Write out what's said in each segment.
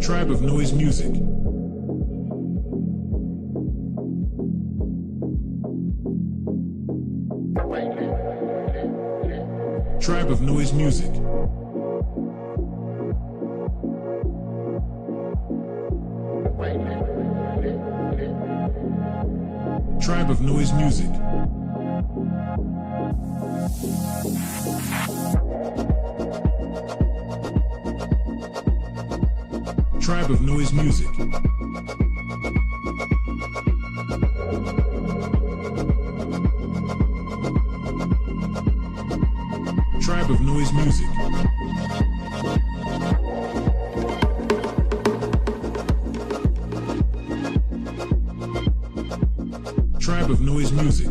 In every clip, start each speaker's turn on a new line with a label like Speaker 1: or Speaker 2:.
Speaker 1: Tribe of Noise Music. Tribe of Noise Music. Tribe of Noise Music. Tribe of Noise Music. Tribe of Noise Music. Tribe of Noise Music.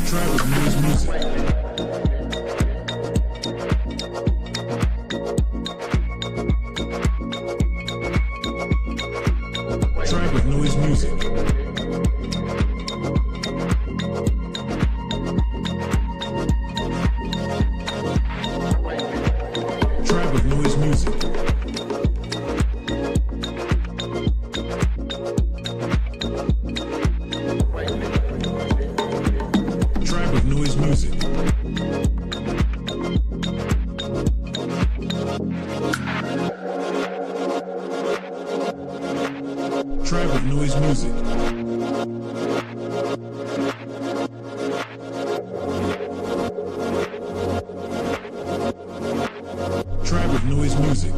Speaker 1: Tribe of Noise Music. Tribe of Noise Music. Tribe of Noise Music. Tribe of Noise Music. Tribe of Noise Music. Tribe of Noise Music. Tribe of Noise Music.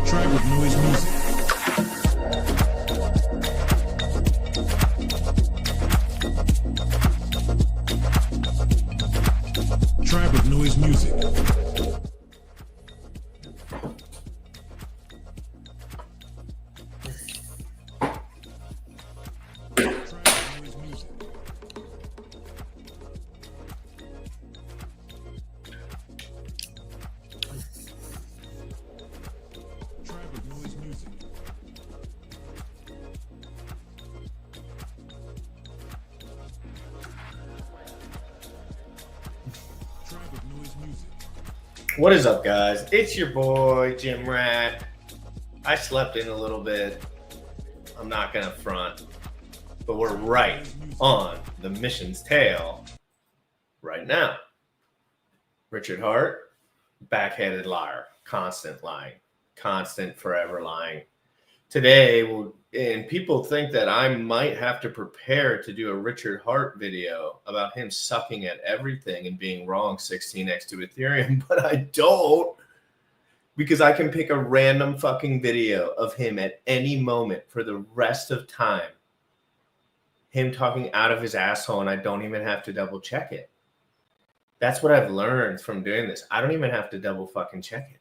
Speaker 1: Tribe of Noise Music. Tribe of Noise Music. Tribe of Noise Music. Tribe of Noise Music.
Speaker 2: What is up, guys? It's your boy, Jim Rat. I slept in a little bit. I'm not gonna front, but we're right on the mission's tail right now. Richard Hart, backhanded liar, constant lying, constant forever lying. Today, and people think that I might have to prepare to do a Richard Hart video about him sucking at everything and being wrong 16x to Ethereum, but I don't, because I can pick a random fucking video of him at any moment for the rest of time, him talking out of his asshole, and I don't even have to double check it. That's what I've learned from doing this. I don't even have to double fucking check it.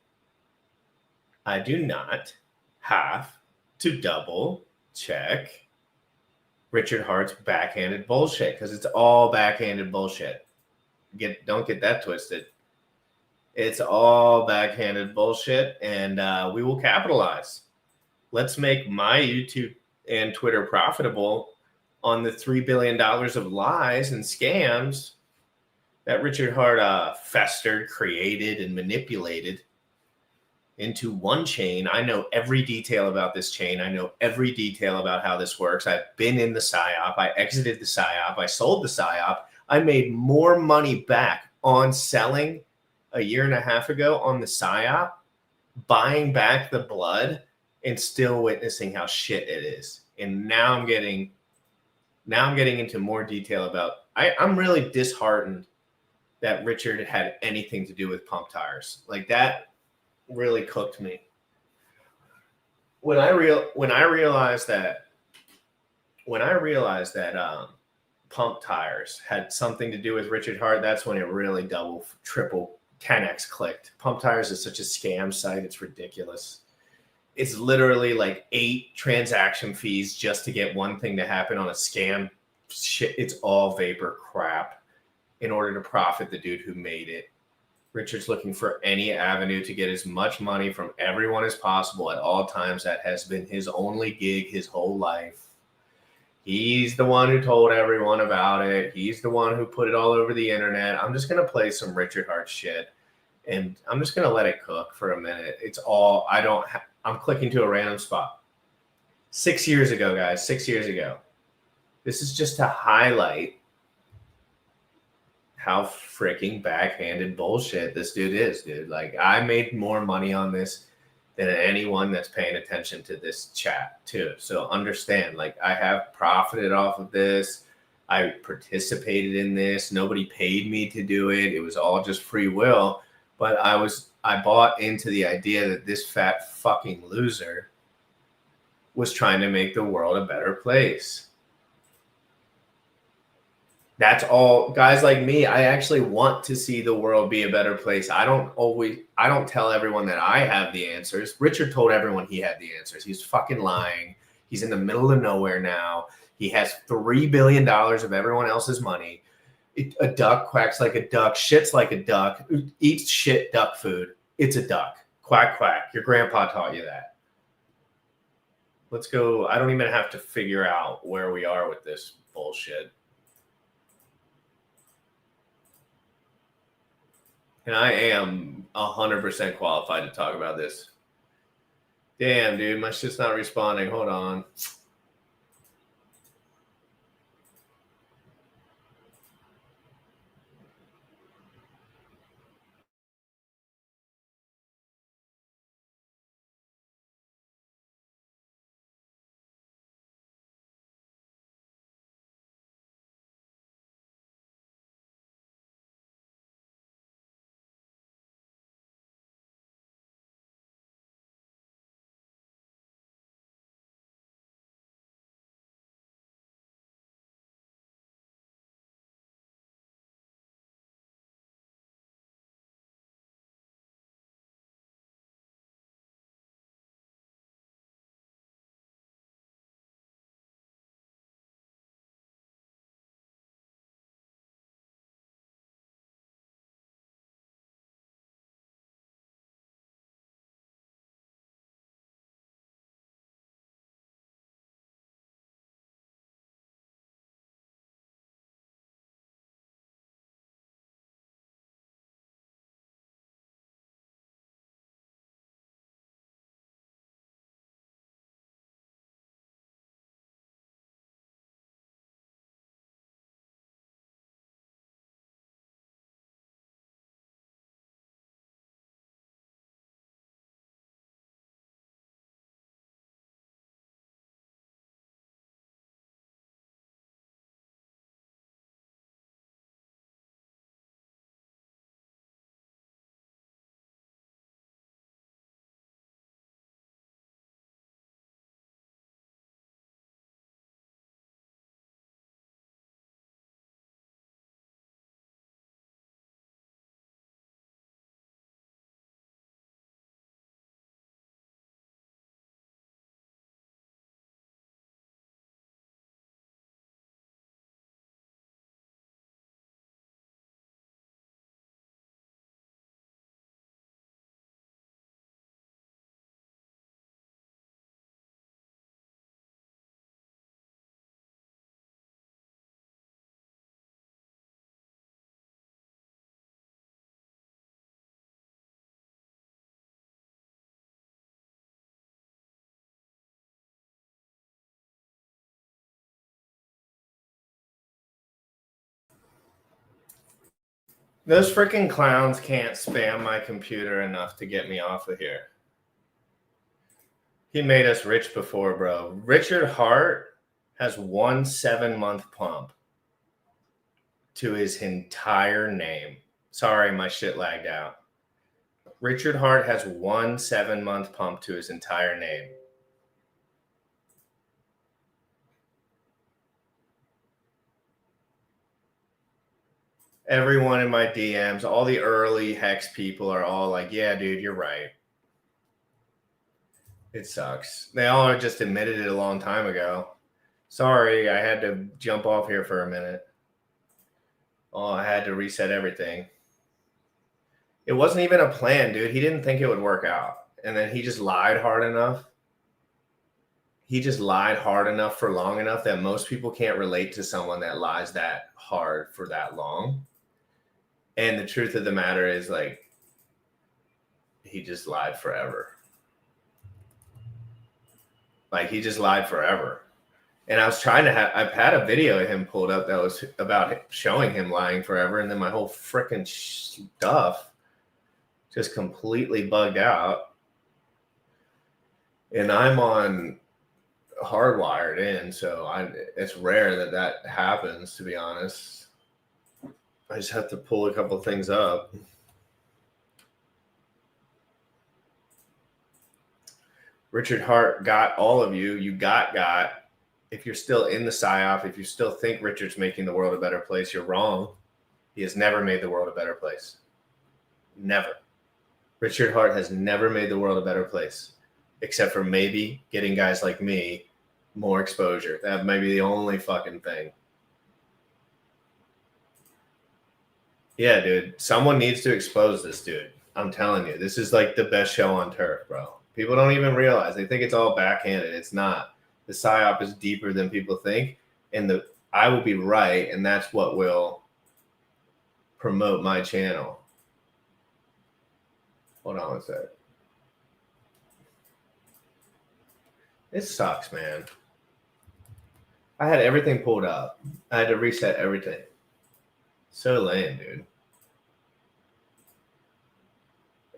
Speaker 2: I do not have to double check Richard Hart's backhanded bullshit, because it's all backhanded bullshit. Don't get that twisted. It's all backhanded bullshit, and we will capitalize. Let's make my YouTube and Twitter profitable on the $3 billion of lies and scams that Richard Hart festered, created, and manipulated into one chain. I know every detail about this chain. I know every detail about how this works. I've been in the PSYOP. I exited the PSYOP. I sold the PSYOP. I made more money back on selling a year and a half ago on the PSYOP, buying back the blood, and still witnessing how shit it is. And now I'm getting into more detail about, I'm really disheartened that Richard had anything to do with pump tires. Like, that really cooked me. When I realized that pump tires had something to do with Richard Hart, that's when it really double, triple, 10x clicked. Pump tires is such a scam site. It's ridiculous. it's literally like 8 transaction fees just to get one thing to happen on a scam. Shit, it's all vapor crap in order to profit the dude who made it. Richard's looking for any avenue to get as much money from everyone as possible at all times. That has been his only gig his whole life. He's the one who told everyone about it. He's the one who put it all over the internet. I'm just going to play some Richard Hart shit, and I'm just going to let it cook for a minute. It's all, I'm clicking to a random spot. 6 years ago, guys, 6 years ago. This is just to highlight how freaking backhanded bullshit this dude is, dude. Like, I made more money on this than anyone that's paying attention to this chat too. So understand, like, I have profited off of this. I participated in this. Nobody paid me to do it. It was all just free will. But I bought into the idea that this fat fucking loser was trying to make the world a better place. That's all. Guys like me, I actually want to see the world be a better place. I don't tell everyone that I have the answers. Richard told everyone he had the answers. He's fucking lying. He's in the middle of nowhere now. He has $3 billion of everyone else's money. A duck quacks like a duck, shits like a duck, eats shit duck food. It's a duck. Quack, quack. Your grandpa taught you that. Let's go. I don't even have to figure out where we are with this bullshit. And I am 100% qualified to talk about this. Damn, dude, my shit's not responding. Hold on. Those freaking clowns can't spam my computer enough to get me off of here. He made us rich before, bro. Richard Hart has 1 7-month pump to his entire name. Sorry, my shit lagged out. Richard Hart has 1 7-month pump to his entire name. Everyone in my DMs, all the early Hex people are all like, yeah, dude, you're right. It sucks. They all just admitted it a long time ago. Sorry, I had to jump off here for a minute. Oh, I had to reset everything. It wasn't even a plan, dude. He didn't think it would work out. And then he just lied hard enough. He just lied hard enough for long enough that most people can't relate to someone that lies that hard for that long. And the truth of the matter is, like, he just lied forever. Like, he just lied forever. And I was trying to have, I've had a video of him pulled up that was about showing him lying forever. And then my whole freaking stuff just completely bugged out. And I'm on hardwired in, so it's rare that happens, to be honest. I just have to pull a couple things up. Richard Hart got all of you. You got. If you're still in the PSYOP, if you still think Richard's making the world a better place, you're wrong. He has never made the world a better place. Never. Richard Hart has never made the world a better place, except for maybe getting guys like me more exposure. That might be the only fucking thing. Yeah, dude. Someone needs to expose this dude. I'm telling you, this is like the best show on turf, bro. People don't even realize. They think it's all backhanded. It's not. The PSYOP is deeper than people think, and I will be right, and that's what will promote my channel. Hold on a sec. It sucks, man. I had everything pulled up. I had to reset everything. So lame, dude.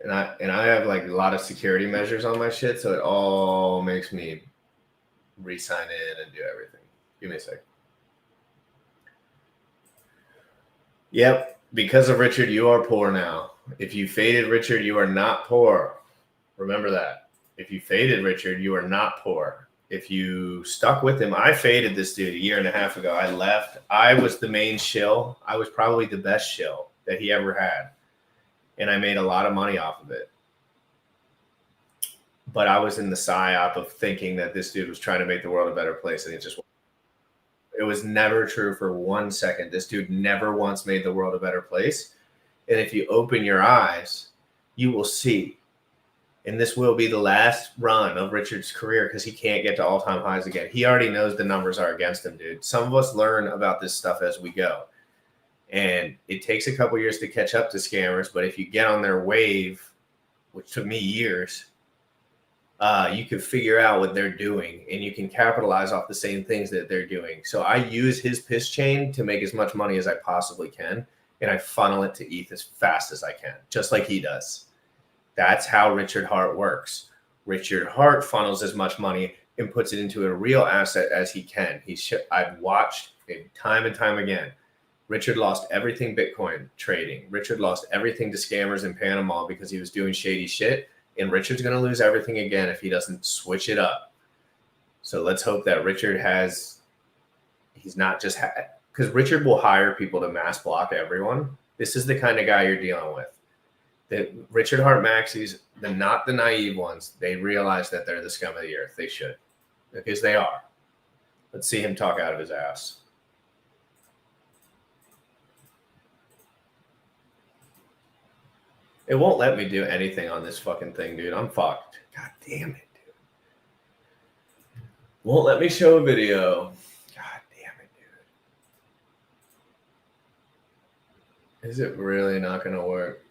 Speaker 2: And I have like a lot of security measures on my shit, so it all makes me re-sign in and do everything. Give me a sec. Yep, because of Richard, you are poor now. If you faded Richard, you are not poor. Remember that. If you faded Richard, you are not poor. If you stuck with him, I faded this dude a year and a half ago. I left. I was the main shill. I was probably the best shill that he ever had. And I made a lot of money off of it. But I was in the PSYOP of thinking that this dude was trying to make the world a better place, and it was never true for 1 second. This dude never once made the world a better place. And if you open your eyes, you will see. And this will be the last run of Richard's career because he can't get to all-time highs again. He already knows the numbers are against him, dude. Some of us learn about this stuff as we go. And it takes a couple years to catch up to scammers. But if you get on their wave, which took me years, you can figure out what they're doing, and you can capitalize off the same things that they're doing. So I use his piss chain to make as much money as I possibly can, and I funnel it to ETH as fast as I can, just like he does. That's how Richard Hart works. Richard Hart funnels as much money and puts it into a real asset as he can. I've watched it time and time again. Richard lost everything Bitcoin trading. Richard lost everything to scammers in Panama because he was doing shady shit. And Richard's going to lose everything again if he doesn't switch it up. So let's hope that Richard he's not just, because Richard will hire people to mass block everyone. This is the kind of guy you're dealing with. That Richard Hart maxis, not the naive ones, they realize that they're the scum of the earth. They should, because they are. Let's see him talk out of his ass. It won't let me do anything on this fucking thing, dude. I'm fucked. God damn it, dude. Won't let me show a video. God damn it, dude. Is it really not going to work?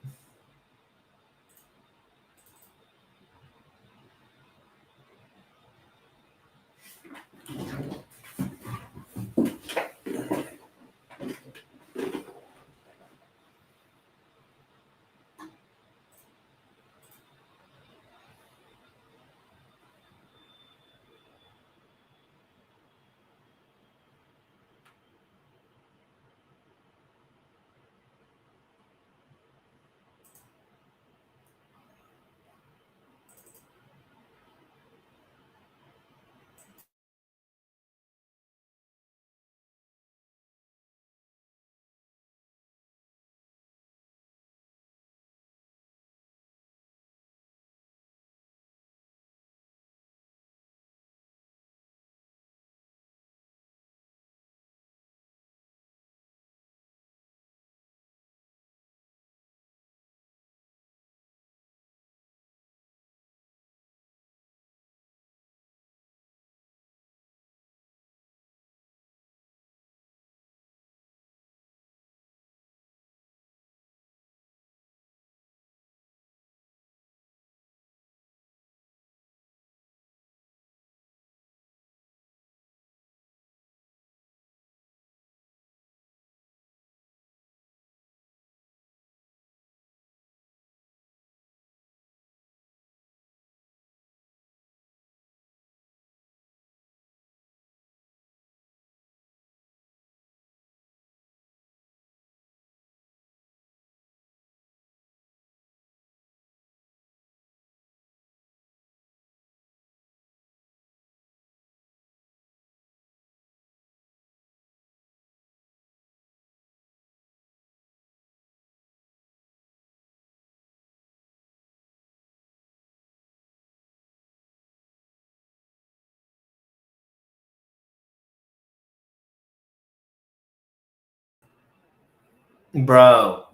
Speaker 2: Bro,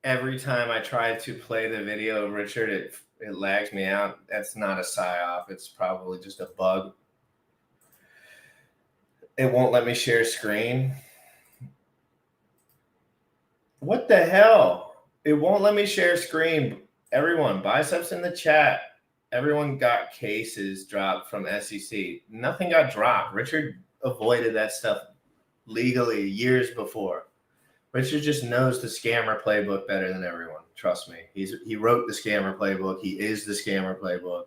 Speaker 2: every time I try to play the video of Richard, it lags me out. That's not a psyop. It's probably just a bug. It won't let me share screen. What the hell? It won't let me share screen. Everyone, biceps in the chat. Everyone got cases dropped from SEC. Nothing got dropped. Richard avoided that stuff legally years before. Richard just knows the scammer playbook better than everyone. Trust me. He wrote the scammer playbook. He is the scammer playbook.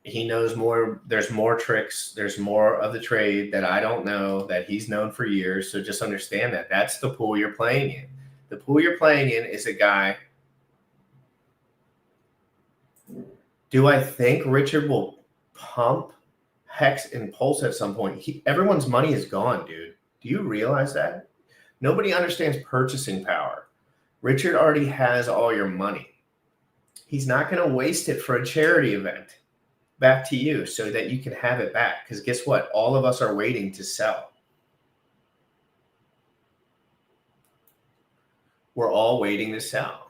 Speaker 2: He knows more. There's more tricks. There's more of the trade that I don't know that he's known for years. So just understand that. That's the pool you're playing in. The pool you're playing in is a guy. Do I think Richard will pump Hex and Pulse at some point? Everyone's money is gone, dude. Do you realize that? Nobody understands purchasing power. Richard already has all your money. He's not going to waste it for a charity event. Back to you so that you can have it back. Because guess what? All of us are waiting to sell. We're all waiting to sell.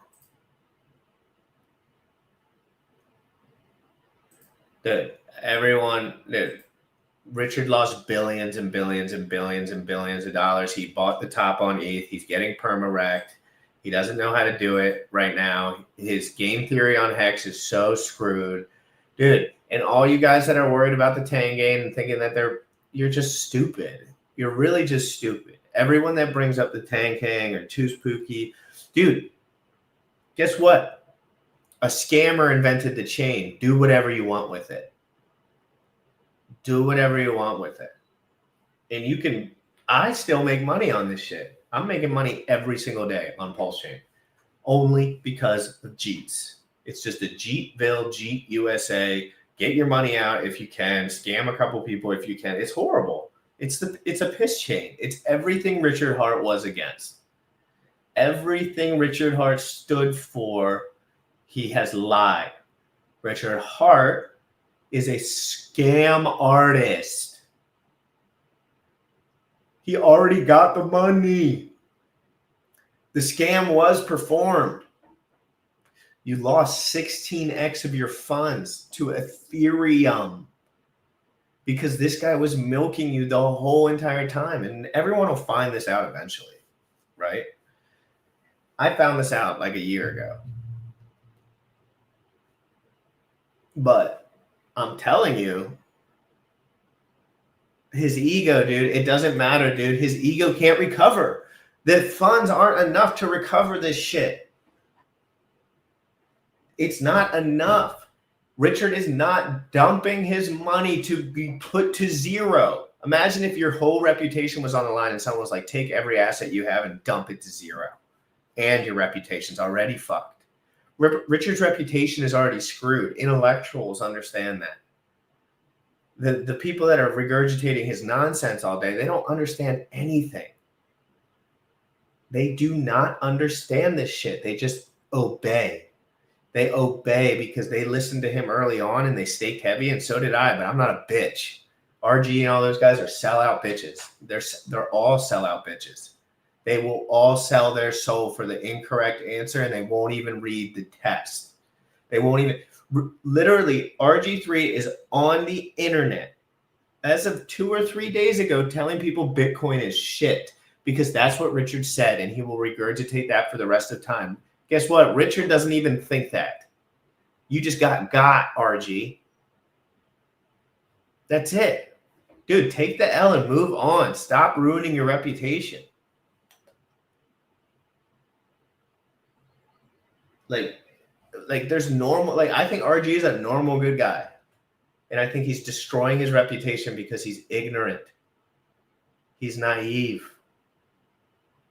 Speaker 2: Richard lost billions and billions and billions and billions of dollars. He bought the top on ETH. He's getting perma-wrecked. He doesn't know how to do it right now. His game theory on Hex is so screwed. Dude, and all you guys that are worried about the Tangane and thinking that you're just stupid. You're really just stupid. Everyone that brings up the Tangane or Too Spooky, dude, guess what? A scammer invented the chain. Do whatever you want with it. Do whatever you want with it. And I still make money on this shit. I'm making money every single day on Pulse Chain. Only because of Jeets. It's just a Jeetville, Jeet USA. Get your money out if you can. Scam a couple people if you can. It's horrible. It's a piss chain. It's everything Richard Hart was against. Everything Richard Hart stood for, he has lied. Richard Hart is a scam artist. He already got the money. The scam was performed. You lost 16x of your funds to Ethereum because this guy was milking you the whole entire time. And everyone will find this out eventually, right? I found this out like a year ago. But I'm telling you, his ego, dude, it doesn't matter, dude. His ego can't recover. The funds aren't enough to recover this shit. It's not enough. Richard is not dumping his money to be put to zero. Imagine if your whole reputation was on the line and someone was like, take every asset you have and dump it to zero. And your reputation's already fucked. Richard's reputation is already screwed. Intellectuals understand that. The people that are regurgitating his nonsense all day, they don't understand anything. They do not understand this shit. They just obey. They obey because they listened to him early on and they staked heavy, and so did I, but I'm not a bitch. RG and all those guys are sellout bitches. They're all sellout bitches. They will all sell their soul for the incorrect answer, and they won't even read the test. They won't even. Literally, RG3 is on the internet as of 2 or 3 days ago telling people Bitcoin is shit because that's what Richard said, and he will regurgitate that for the rest of time. Guess what? Richard doesn't even think that. You just got RG. That's it. Dude, take the L and move on. Stop ruining your reputation. Like there's normal, like I think RG is a normal good guy. And I think he's destroying his reputation because he's ignorant. He's naive.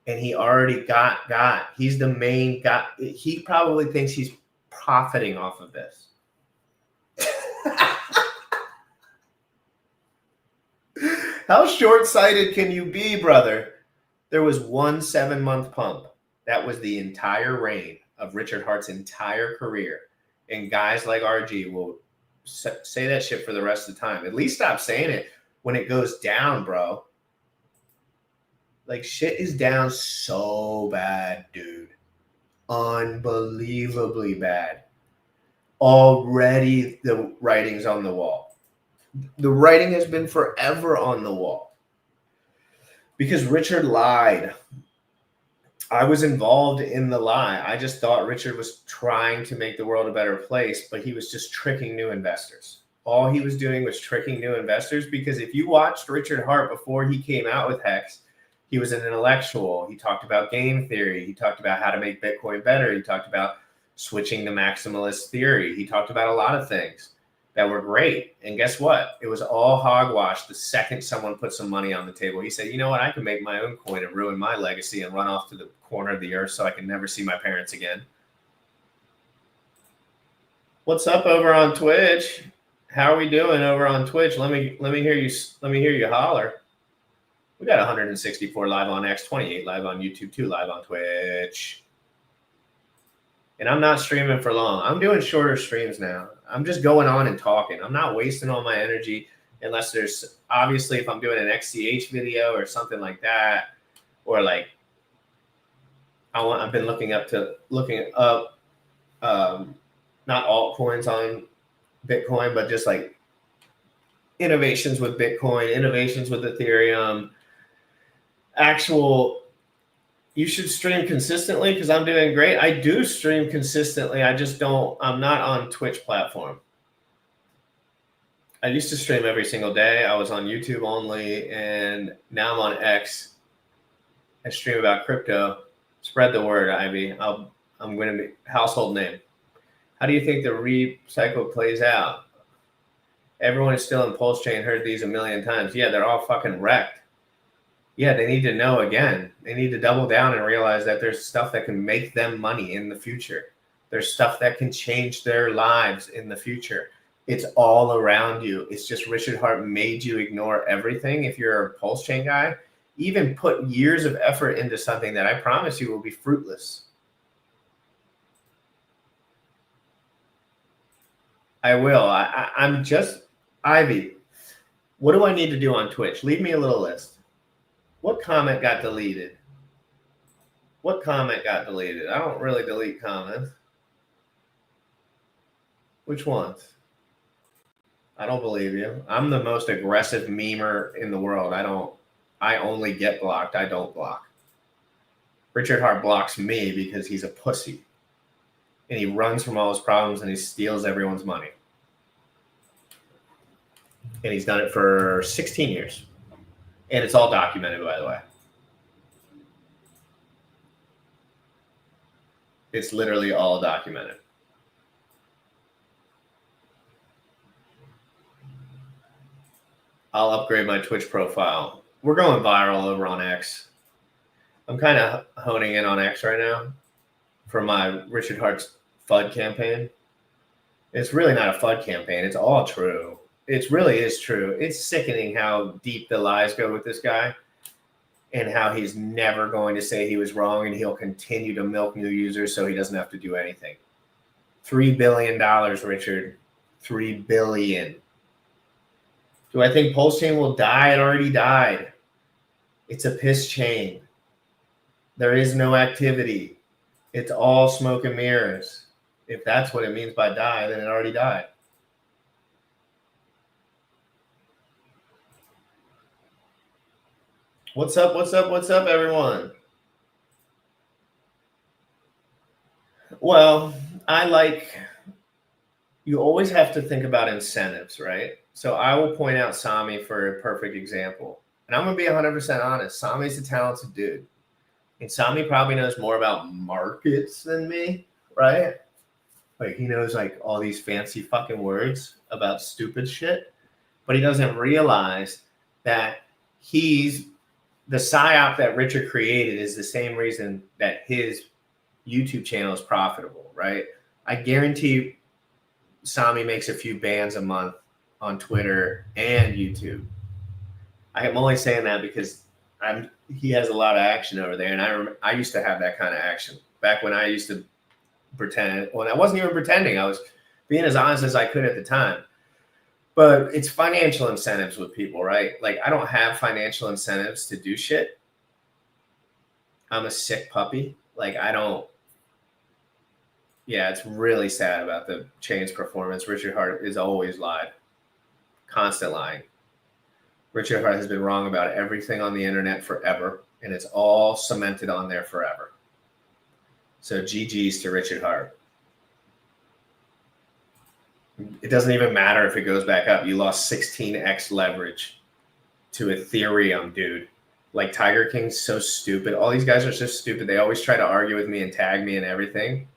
Speaker 2: And he already got. He's the main guy. He probably thinks he's profiting off of this. How short-sighted can you be, brother? There was one 7-month pump. That was the entire reign of Richard Hart's entire career. And guys like RG will say that shit for the rest of the time. At least stop saying it when it goes down, bro. Like, shit is down so bad, dude. Unbelievably bad. Already the writing's on the wall. The writing has been forever on the wall. Because Richard lied. I was involved in the lie. I just thought Richard was trying to make the world a better place, but he was just tricking new investors. All he was doing was tricking new investors, because if you watched Richard Hart before he came out with Hex, he was an intellectual. He talked about game theory. He talked about how to make Bitcoin better. He talked about switching to maximalist theory. He talked about a lot of things that were great. And guess what? It was all hogwash the second someone put some money on the table. He said, you know what? I can make my own coin and ruin my legacy and run off to the corner of the earth so I can never see my parents again. What's up over on Twitch? How are we doing over on Twitch? Let me hear you. Let me hear you holler. We got 164 live on X, 28 live on YouTube, 2 live on Twitch. And I'm not streaming for long. I'm doing shorter streams now. I'm just going on and talking. I'm not wasting all my energy unless there's, obviously, if I'm doing an XCH video or something like that, or like I've been looking up not altcoins on Bitcoin, but just like innovations with Bitcoin, innovations with Ethereum, you should stream consistently, because I'm doing great. I do stream consistently. I'm not on Twitch platform. I used to stream every single day. I was on YouTube only, and now I'm on X. I stream about crypto. Spread the word, Ivy. I'm going to be household name. How do you think the recycle plays out? Everyone is still in Pulse Chain, heard these a million times. Yeah, they're all fucking wrecked. Yeah, they need to know again. They need to double down and realize that there's stuff that can make them money in the future. There's stuff that can change their lives in the future. It's all around you. It's just Richard Hart made you ignore everything. If you're a Pulse Chain guy, even put years of effort into something that I promise you will be fruitless. I will. I'm just, Ivy, what do I need to do on Twitch? Leave me a little list. What comment got deleted? What comment got deleted? I don't really delete comments. Which ones? I don't believe you. I'm the most aggressive memer in the world. I only get blocked. I don't block. Richard Hart blocks me because he's a pussy. And he runs from all his problems and he steals everyone's money. And he's done it for 16 years. And it's all documented, by the way. It's literally all documented. I'll upgrade my Twitch profile. We're going viral over on X. I'm kind of honing in on X right now for my Richard Hart's FUD campaign. It's really not a FUD campaign. It's all true. It really is true. It's sickening how deep the lies go with this guy and how he's never going to say he was wrong, and he'll continue to milk new users so he doesn't have to do anything. $3 billion, Richard. $3 billion. Do I think Pulse Chain will die? It already died. It's a piss chain. There is no activity. It's all smoke and mirrors. If that's what it means by die, then it already died. What's up? What's up? What's up, everyone? Well, you always have to think about incentives, right? So I will point out Sami for a perfect example. And I'm going to be 100% honest. Sami's a talented dude. And Sami probably knows more about markets than me, right? Like, he knows like all these fancy fucking words about stupid shit. But he doesn't realize that the PSYOP that Richard created is the same reason that his YouTube channel is profitable, right? I guarantee Sami makes a few bands a month on Twitter and YouTube. I am only saying that because he has a lot of action over there, and I used to have that kind of action back when I used to pretend. Well, I wasn't even pretending. I was being as honest as I could at the time. But it's financial incentives with people, right? Like, I don't have financial incentives to do shit. I'm a sick puppy. Like, I don't. Yeah, it's really sad about the Chainz performance. Richard Hart is always lied, constant lying. Richard Hart has been wrong about everything on the internet forever, and it's all cemented on there forever. So GG's to Richard Hart. It doesn't even matter if it goes back up. You lost 16x leverage to Ethereum, dude. Like, Tiger King's so stupid. All these guys are so stupid. They always try to argue with me and tag me and everything.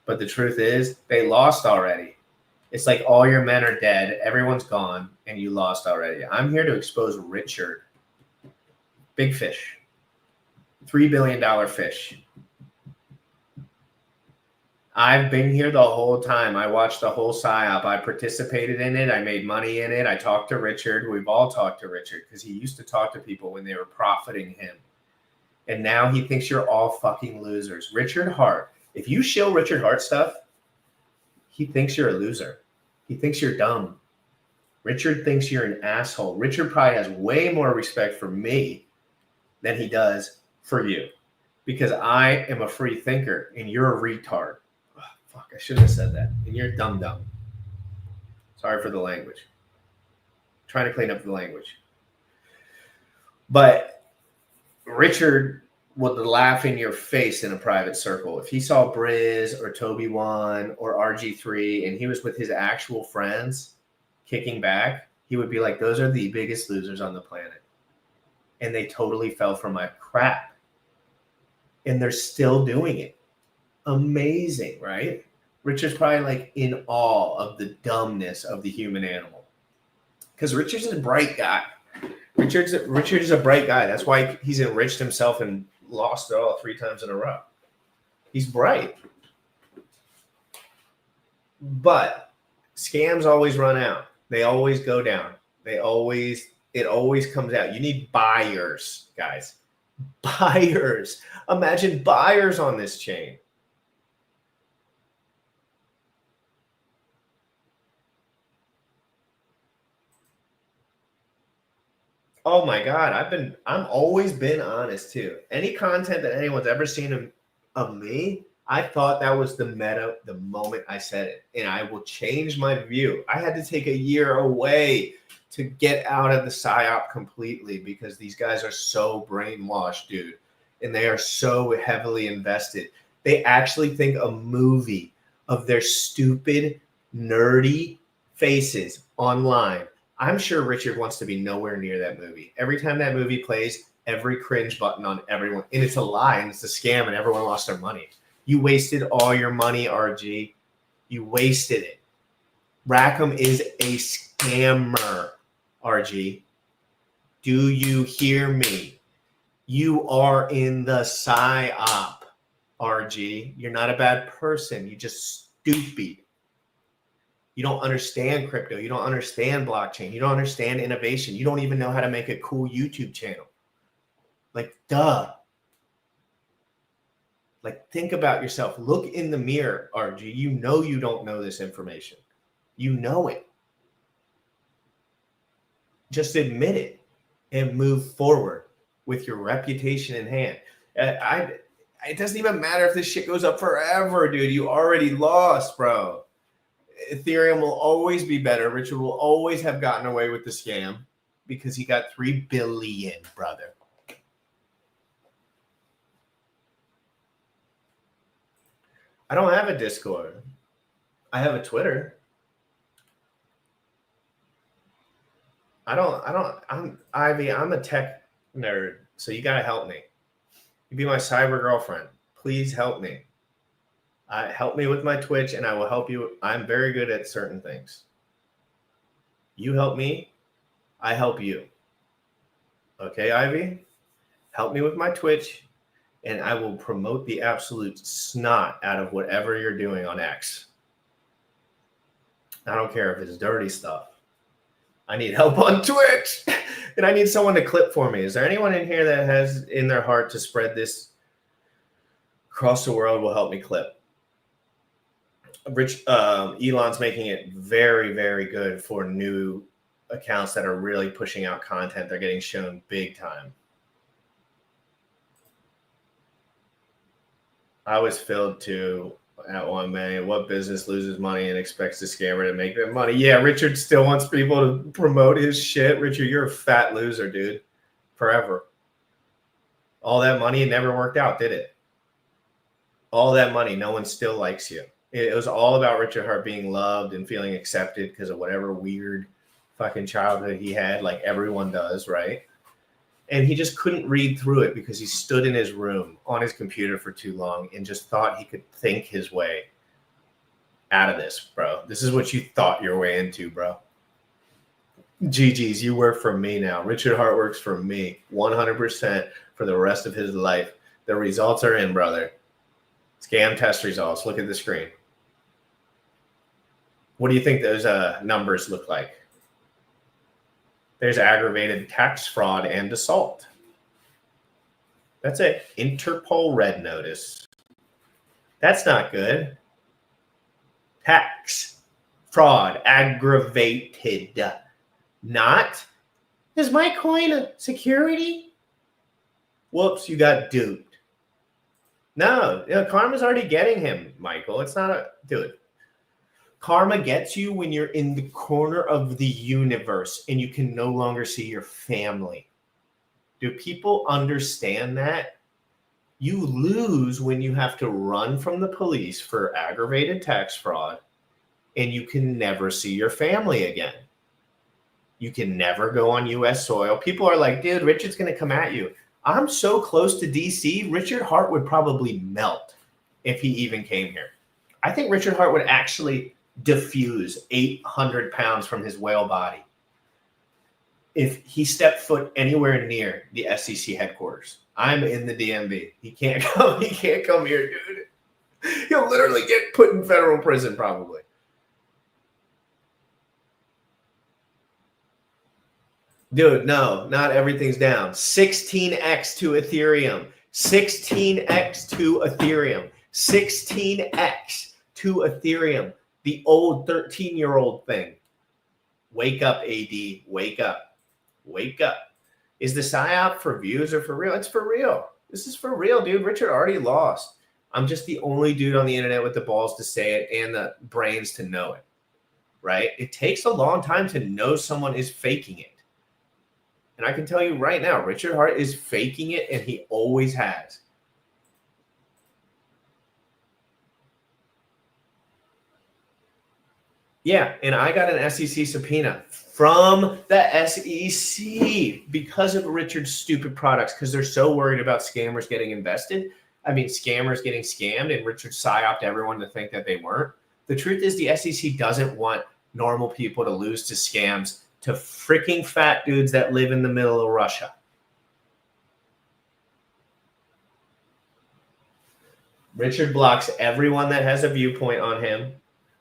Speaker 2: But the truth is, they lost already. It's like all your men are dead, everyone's gone, and you lost already. I'm here to expose Richard. Big fish. $3 billion fish. I've been here the whole time. I watched the whole PSYOP. I participated in it. I made money in it. I talked to Richard. We've all talked to Richard because he used to talk to people when they were profiting him. And now he thinks you're all fucking losers. Richard Hart. If you shill Richard Hart stuff, he thinks you're a loser. He thinks you're dumb. Richard thinks you're an asshole. Richard probably has way more respect for me than he does for you because I am a free thinker and you're a retard. Oh, fuck, I shouldn't have said that. And you're dumb. Sorry for the language. I'm trying to clean up the language. But Richard would laugh in your face in a private circle. If he saw Briz or Toby One or RG3 and he was with his actual friends kicking back, he would be like, those are the biggest losers on the planet. And they totally fell for my crap. And they're still doing it. Amazing, right? Richard's probably like in awe of the dumbness of the human animal. Because Richard's a bright guy. Richard is a bright guy. That's why he's enriched himself and lost it all 3 times in a row. He's bright. But scams always run out. They always go down. It always comes out. You need buyers, guys. Buyers. Imagine buyers on this chain. Oh my God, I'm always been honest too. Any content that anyone's ever seen of me, I thought that was the meta the moment I said it, and I will change my view. I had to take a year away to get out of the PSYOP completely because these guys are so brainwashed, dude, and they are so heavily invested. They actually think a movie of their stupid, nerdy faces online. I'm sure Richard wants to be nowhere near that movie. Every time that movie plays, every cringe button on everyone. And it's a lie and it's a scam and everyone lost their money. You wasted all your money, RG. You wasted it. Rackham is a scammer, RG. Do you hear me? You are in the PSYOP, RG. You're not a bad person. You're just stupid. You don't understand crypto. You don't understand blockchain. You don't understand innovation. You don't even know how to make a cool YouTube channel. Like, duh. Like, think about yourself. Look in the mirror, RG. You know you don't know this information. You know it. Just admit it and move forward with your reputation in hand. It doesn't even matter if this shit goes up forever, dude. You already lost, bro. Ethereum will always be better. Richard will always have gotten away with the scam because he got 3 billion, brother. I don't have a Discord. I have a Twitter. I'm Ivy, I'm a tech nerd, so you gotta help me. You be my cyber girlfriend. Please help me. Help me with my Twitch, and I will help you. I'm very good at certain things. You help me, I help you. Okay, Ivy? Help me with my Twitch, and I will promote the absolute snot out of whatever you're doing on X. I don't care if it's dirty stuff. I need help on Twitch, and I need someone to clip for me. Is there anyone in here that has in their heart to spread this across the world will help me clip? Elon's making it very, very good for new accounts that are really pushing out content. They're getting shown big time. I was filled too at 1 million. What business loses money and expects the scammer to make that money? Yeah, Richard still wants people to promote his shit. Richard, you're a fat loser, dude. Forever. All that money, it never worked out, did it? All that money, no one still likes you. It was all about Richard Hart being loved and feeling accepted because of whatever weird fucking childhood he had, like everyone does, right? And he just couldn't read through it because he stood in his room on his computer for too long and just thought he could think his way out of this, bro. This is what you thought your way into, bro. GG's, you work for me now. Richard Hart works for me 100% for the rest of his life. The results are in, brother. Scam test results. Look at the screen. What do you think those numbers look like? There's aggravated tax fraud and assault. That's it. Interpol red notice. That's not good. Tax fraud aggravated. Not. Is my coin a security? Whoops, you got duped. No, karma's already getting him, Michael. It's not a dude. Karma gets you when you're in the corner of the universe and you can no longer see your family. Do people understand that? You lose when you have to run from the police for aggravated tax fraud and you can never see your family again. You can never go on U.S. soil. People are like, dude, Richard's going to come at you. I'm so close to D.C., Richard Hart would probably melt if he even came here. I think Richard Hart would actually diffuse 800 pounds from his whale body if he stepped foot anywhere near the SEC headquarters. I'm in the DMV. He can't come. He can't come here, dude. He'll literally get put in federal prison probably. Dude, no, not everything's down. 16x to Ethereum. 16x to Ethereum. 16x to Ethereum. The old 13-year-old thing. Wake up, AD. Wake up. Wake up. Is the PSYOP for views or for real? It's for real. This is for real, dude. Richard already lost. I'm just the only dude on the internet with the balls to say it and the brains to know it, right? It takes a long time to know someone is faking it. And I can tell you right now, Richard Hart is faking it, and he always has. Yeah, and I got an SEC subpoena from the SEC because of Richard's stupid products, because they're so worried about scammers getting invested. I mean, scammers getting scammed, and Richard psyoped everyone to think that they weren't. The truth is the SEC doesn't want normal people to lose to scams to freaking fat dudes that live in the middle of Russia. Richard blocks everyone that has a viewpoint on him.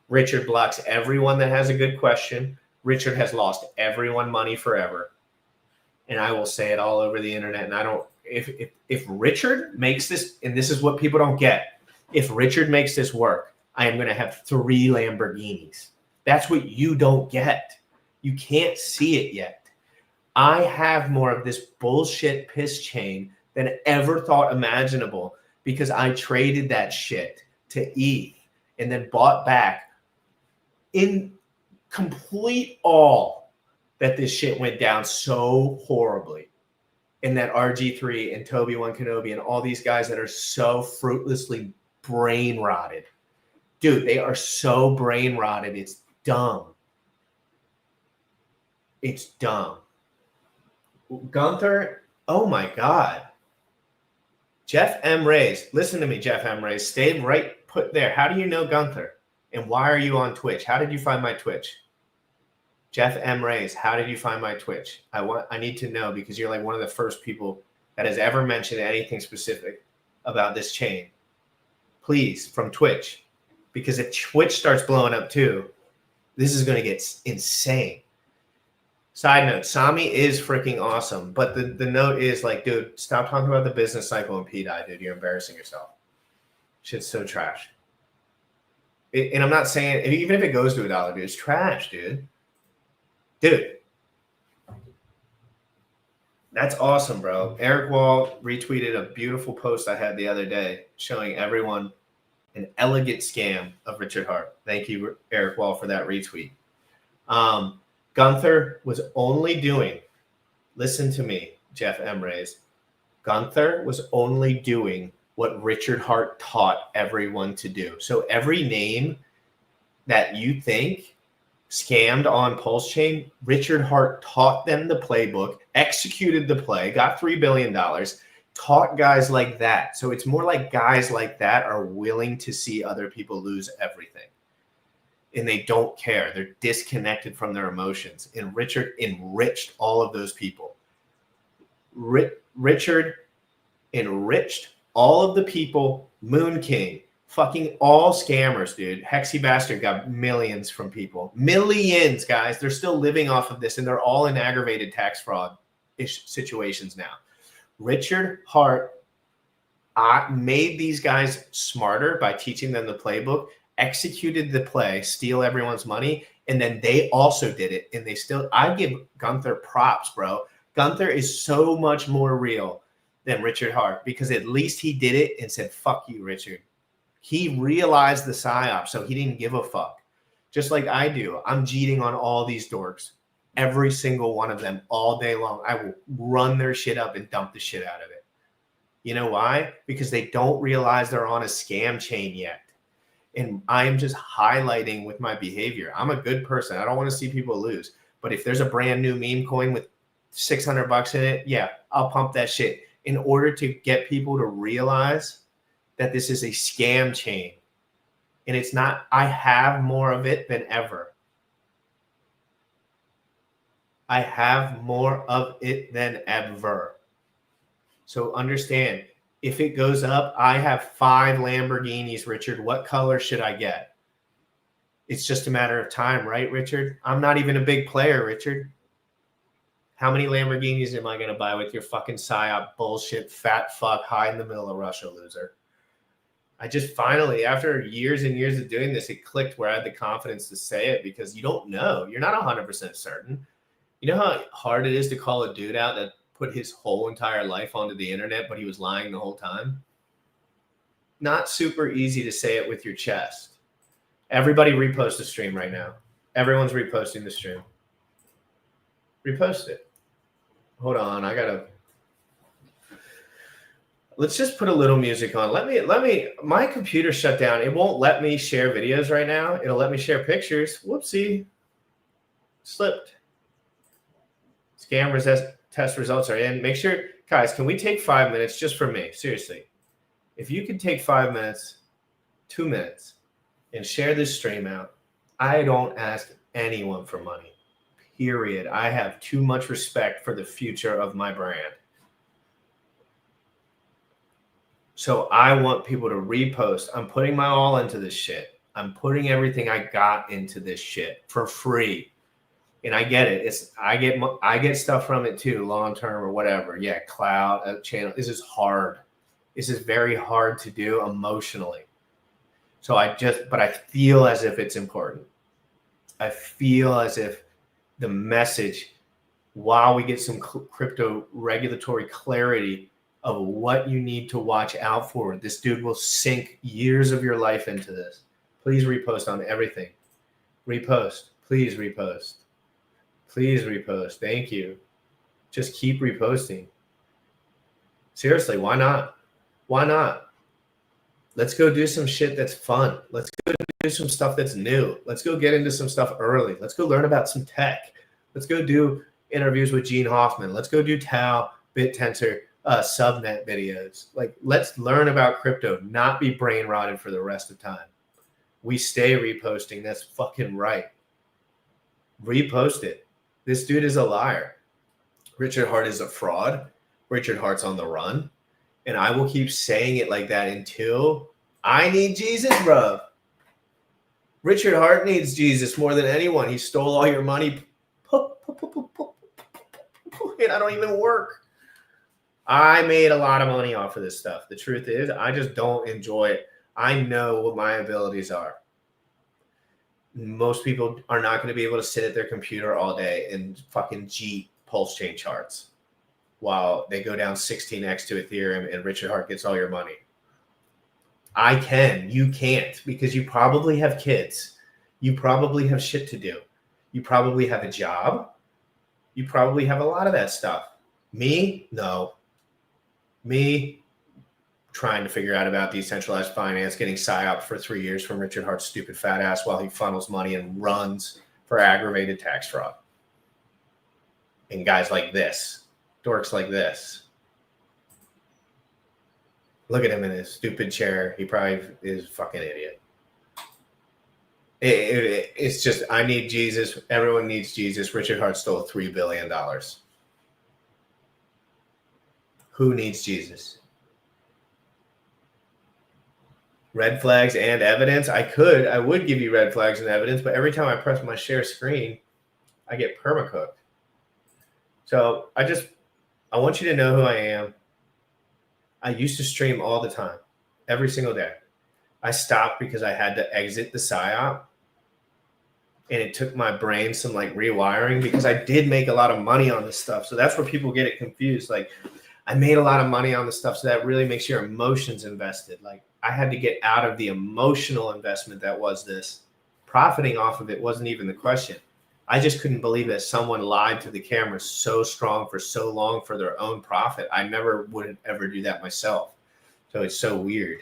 Speaker 2: Richard blocks everyone that has a good question. Richard has lost everyone money forever. And I will say it all over the internet. And I don't, if Richard makes this, and this is what people don't get, if Richard makes this work, I am going to have 3 Lamborghinis. That's what you don't get. You can't see it yet. I have more of this bullshit piss chain than ever thought imaginable because I traded that shit to ETH and then bought back in complete awe that this shit went down so horribly. And that RG3 and Toby1 Kenobi and all these guys that are so fruitlessly brain rotted. Dude, they are so brain rotted. It's dumb. It's dumb. Gunther, oh my God. Jeff M. Rays. Listen to me, Jeff M. Rays. Stay right put there. How do you know Gunther? And why are you on Twitch? How did you find my Twitch? Jeff M. Rays, how did you find my Twitch? I need to know because you're like one of the first people that has ever mentioned anything specific about this chain. Please, from Twitch. Because if Twitch starts blowing up too, this is going to get insane. Side note, Sami is freaking awesome. But the note is like, dude, stop talking about the business cycle and PDI, dude. You're embarrassing yourself. Shit's so trash. And I'm not saying, even if it goes to $1, dude, it's trash, dude. Dude. That's awesome, bro. Eric Wall retweeted a beautiful post I had the other day showing everyone an elegant scam of Richard Hart. Thank you, Eric Wall, for that retweet. Gunther was only doing, listen to me, Jeff Emrays. Gunther was only doing what Richard Hart taught everyone to do. So every name that you think scammed on Pulse Chain, Richard Hart taught them the playbook, executed the play, got $3 billion, taught guys like that. So it's more like guys like that are willing to see other people lose everything. And they don't care. They're disconnected from their emotions. And Richard enriched all of those people. Richard enriched all of the people, Moon King, fucking all scammers, dude. Hexy Bastard got millions from people. Millions, guys. They're still living off of this, and they're all in aggravated tax fraud-ish situations now. Richard Hart made these guys smarter by teaching them the playbook, executed the play, steal everyone's money, and then they also did it. And they still, I give Gunther props, bro. Gunther is so much more real than Richard Hart because at least he did it and said, fuck you, Richard. He realized the psyop, so he didn't give a fuck. Just like I do. I'm cheating on all these dorks. Every single one of them all day long. I will run their shit up and dump the shit out of it. You know why? Because they don't realize they're on a scam chain yet. And I am just highlighting with my behavior. I'm a good person. I don't want to see people lose. But if there's a brand new meme coin with $600 in it, yeah, I'll pump that shit in order to get people to realize that this is a scam chain. And it's not, I have more of it than ever. I have more of it than ever. So understand, if it goes up, I have 5 Lamborghinis, Richard. What color should I get? It's just a matter of time, right, Richard? I'm not even a big player, Richard. How many Lamborghinis am I going to buy with your fucking psyop bullshit, fat fuck, high in the middle of Russia loser? I just finally, after years and years of doing this, it clicked where I had the confidence to say it because you don't know. You're not 100% certain. You know how hard it is to call a dude out that put his whole entire life onto the internet, but he was lying the whole time? Not super easy to say it with your chest. Everybody repost the stream right now. Everyone's reposting the stream. Repost it. Hold on, let's just put a little music on. Let me, my computer shut down. It won't let me share videos right now. It'll let me share pictures. Whoopsie. Slipped. Scam test results are in. Make sure, guys, can we take 5 minutes just for me? Seriously. If you could take 5 minutes, 2 minutes, and share this stream out, I don't ask anyone for money. Period. I have too much respect for the future of my brand. So I want people to repost. I'm putting my all into this shit. I'm putting everything I got into this shit for free. And I get it. I get stuff from it too, long term or whatever. Yeah, cloud, channel. This is hard. This is very hard to do emotionally. So but I feel as if it's important. I feel as if the message, while we get some crypto regulatory clarity of what you need to watch out for, this dude will sink years of your life into this. Please repost on everything. Repost. Please repost. Please repost. Thank you. Just keep reposting. Seriously, why not? Why not? Let's go do some shit that's fun. Let's go do some stuff that's new. Let's go get into some stuff early. Let's go learn about some tech. Let's go do interviews with Gene Hoffman. Let's go do Tau, BitTensor, subnet videos. Like, let's learn about crypto, not be brain rotted for the rest of time. We stay reposting. That's fucking right. Repost it. This dude is a liar. Richard Hart is a fraud. Richard Hart's on the run. And I will keep saying it like that until I need Jesus, bro. Richard Hart needs Jesus more than anyone. He stole all your money. And I don't even work. I made a lot of money off of this stuff. The truth is, I just don't enjoy it. I know what my abilities are. Most people are not going to be able to sit at their computer all day and fucking G pulse chain charts. while they go down 16x to Ethereum and Richard Hart gets all your money. I can. You can't, because you probably have kids. You probably have shit to do. You probably have a job. You probably have a lot of that stuff. Me? No. Me trying to figure out about decentralized finance, getting PSYOP for 3 years from Richard Hart's stupid fat ass while he funnels money and runs for aggravated tax fraud. And guys like this, dorks like this. Look at him in his stupid chair. He probably is a fucking idiot. It's just, I need Jesus. Everyone needs Jesus. Richard Hart stole $3 billion. Who needs Jesus? Red flags and evidence. I would give you red flags and evidence, but every time I press my share screen, I get permacooked. So I want you to know who I am. I used to stream all the time, every single day. I stopped because I had to exit the PSYOP. And it took my brain some like rewiring, because I did make a lot of money on this stuff. So that's where people get it confused. Like, I made a lot of money on the stuff. So that really makes your emotions invested. Like, I had to get out of the emotional investment that was this. Profiting off of it wasn't even the question. I just couldn't believe that someone lied to the camera so strong for so long for their own profit. I never would ever do that myself. So it's so weird.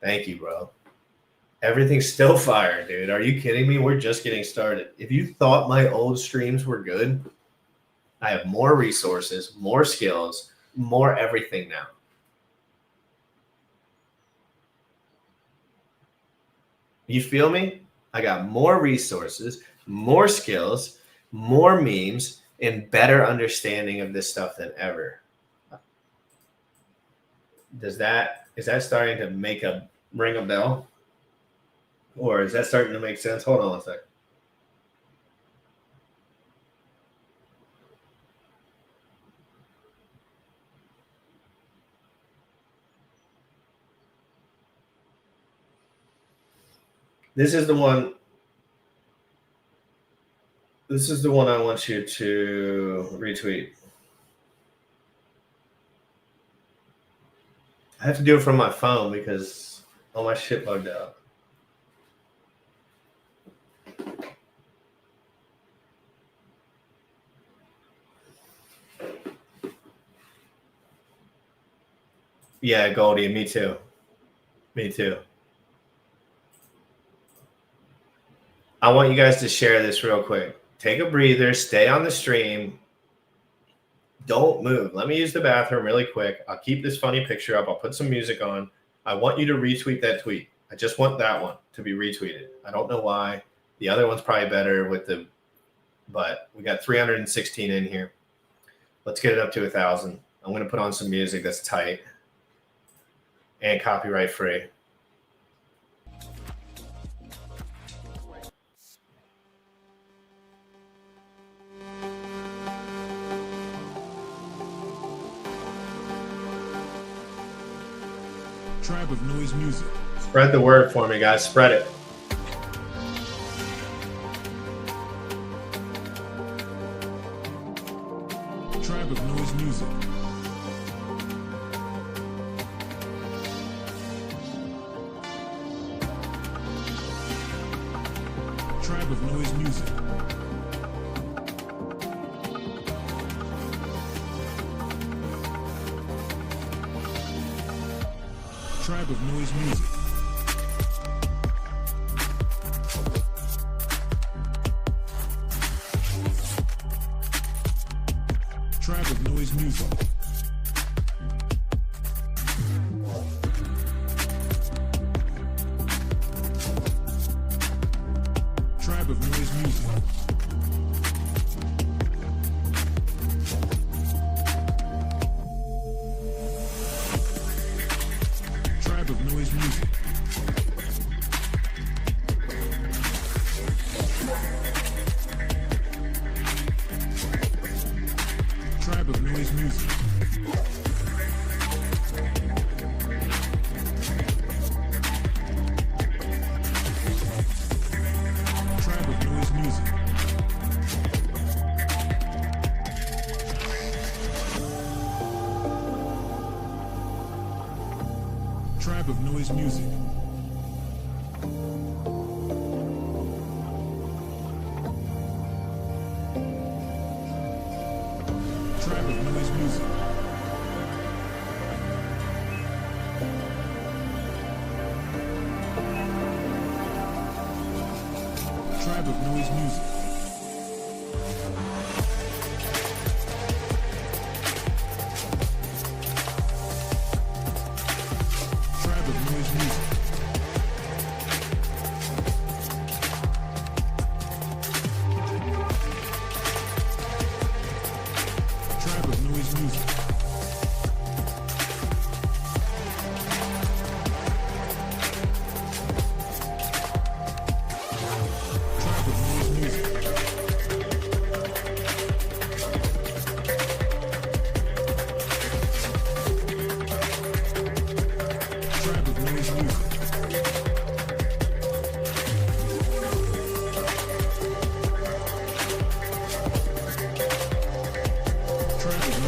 Speaker 2: Thank you, bro. Everything's still fire, dude. Are you kidding me? We're just getting started. If you thought my old streams were good, I have more resources, more skills, more everything now. You feel me? I got more resources, more skills, more memes, and better understanding of this stuff than ever. Is that starting to ring a bell? Or is that starting to make sense? Hold on a second. This is the one I want you to retweet. I have to do it from my phone because all my shit bugged out. Yeah, Goldie, me too. Me too. I want you guys to share this real quick. Take a breather, stay on the stream. Don't move. Let me use the bathroom really quick. I'll keep this funny picture up. I'll put some music on. I want you to retweet that tweet. I just want that one to be retweeted. I don't know why. The other one's probably better but we got 316 in here. Let's get it up to 1,000. I'm going to put on some music that's tight and copyright free.
Speaker 1: Tribe of Noise Music.
Speaker 2: Spread the word for me, guys. Spread it.
Speaker 1: Tribe of Noise Music. Tribe of Noise Music. Tribe of Noise Music. Tribe of Noise Music. Tribe of Noise Music. Tribe of Noise Music. Tribe of Noise Music. Tribe of Noise Music. Tribe of Noise Music. Tribe of Noise Music. Tribe of Noise Music. Tribe of Noise Music. Tribe of Noise Music. Tribe of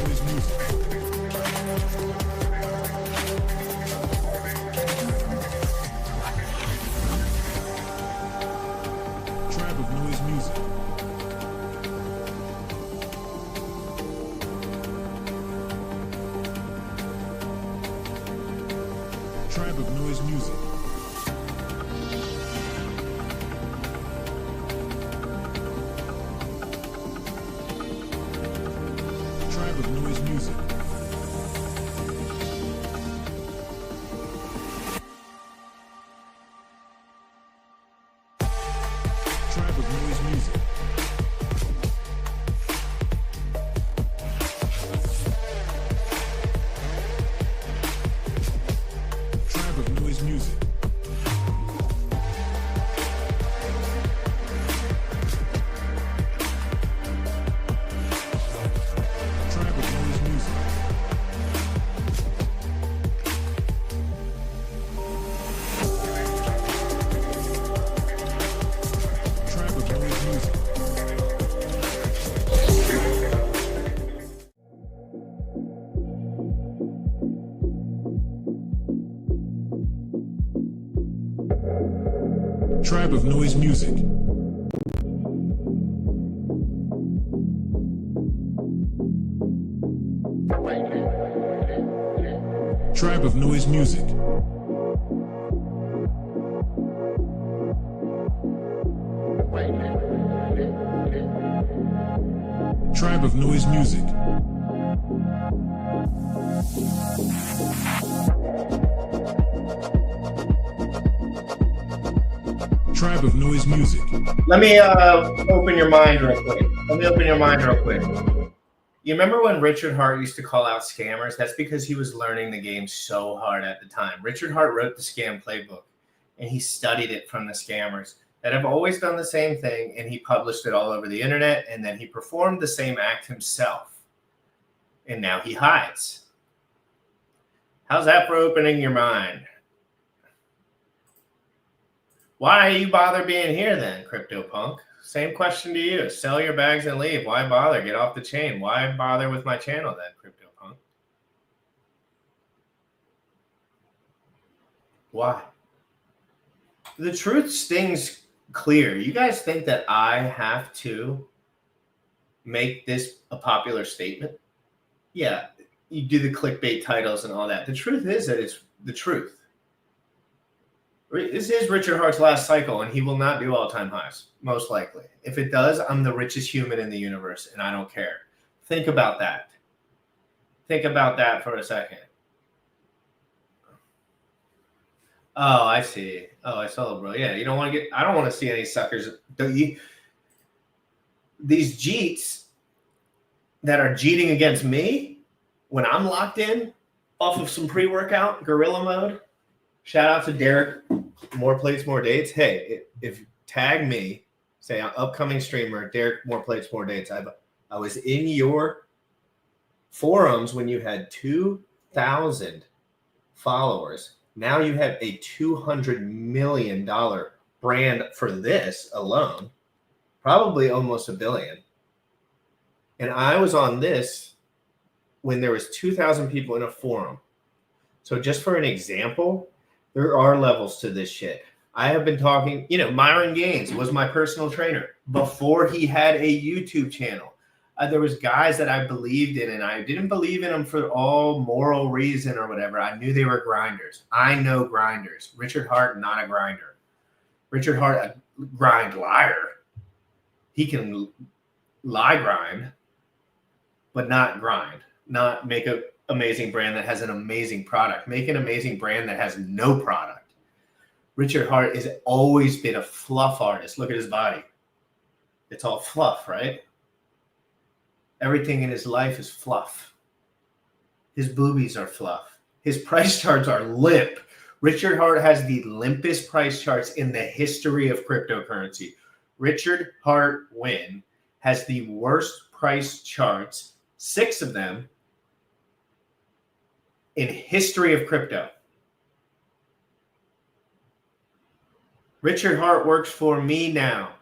Speaker 1: Noise Music. Tribe of Noise Music. Tribe of Noise Music. Tribe of Noise Music. Tribe of Noise Music. Tribe of Noise Music. Tribe of Noise Music. Tribe of Noise Music. Tribe of Noise Music. Tribe of Noise Music. Tribe of Noise Music. Tribe of Noise Music. Tribe of Noise Music. Tribe of Noise Music.
Speaker 2: Let me open your mind real quick. You remember when Richard Hart used to call out scammers? That's because he was learning the game so hard at the time. Richard Hart wrote the scam playbook, and he studied it from the scammers that have always done the same thing, and he published it all over the internet, and then he performed the same act himself. And now he hides. How's that for opening your mind? Why you bother being here then, CryptoPunk? Same question to you. Sell your bags and leave. Why bother? Get off the chain. Why bother with my channel then, CryptoPunk? Why? The truth stings clear. You guys think that I have to make this a popular statement? Yeah, you do the clickbait titles and all that. The truth is that it's the truth. This is Richard Hart's last cycle, and he will not do all-time highs, most likely. If it does, I'm the richest human in the universe, and I don't care. Think about that. Think about that for a second. Oh, I see. Oh, I saw it, bro. Yeah, you don't want to get... I don't want to see any suckers. These Jeets that are jeeting against me, when I'm locked in off of some pre-workout, gorilla mode, shout out to Derek, More Plates, More Dates. Hey, if tag me, say upcoming streamer, Derek, More Plates, More Dates. I was in your forums when you had 2,000 followers. Now you have a $200 million brand for this alone, probably almost $1 billion. And I was on this when there was 2,000 people in a forum. So just for an example, There are levels to this shit. I have been talking, Myron Gaines was my personal trainer before he had a YouTube channel. There was guys that I believed in, and I didn't believe in them for all moral reason or whatever. I knew they were grinders. I know grinders. Richard Hart, not a grinder. Richard Hart, a grind liar. He can lie grind, but not grind. Not make an amazing brand that has an amazing product. Make an amazing brand that has no product. Richard Hart has always been a fluff artist. Look at his body. It's all fluff, right? Everything in his life is fluff. His boobies are fluff. His price charts are limp. Richard Hart has the limpest price charts in the history of cryptocurrency. Richard Hart Win has the worst price charts, 6 of them, in history of crypto. Richard Hart works for me now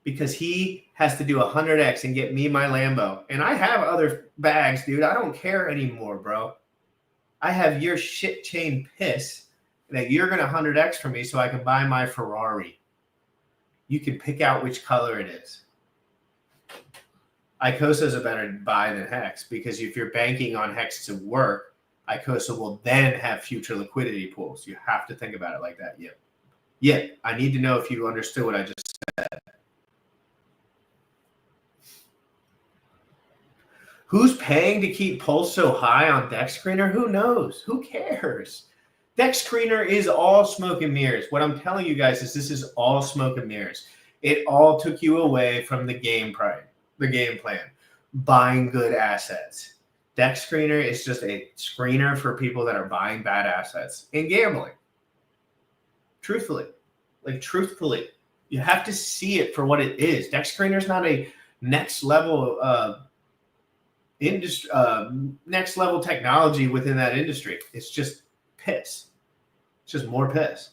Speaker 2: because he has to do 100x and get me my Lambo. And I have other bags, dude. I don't care anymore, bro. I have your shit chain piss that you're going to 100x for me so I can buy my Ferrari. You can pick out which color it is. Icosa is a better buy than Hex because if you're banking on Hex to work, Icosa will then have future liquidity pools. You have to think about it like that. Yep. I need to know if you understood what I just said. Who's paying to keep Pulse so high on Dex Screener? Who knows? Who cares? Dex Screener is all smoke and mirrors. What I'm telling you guys is this is all smoke and mirrors. It all took you away from the game plan, buying good assets. Dex Screener is just a screener for people that are buying bad assets and gambling. Truthfully, you have to see it for what it is. Dex Screener is not a next level next level technology within that industry. It's just piss. It's just more piss.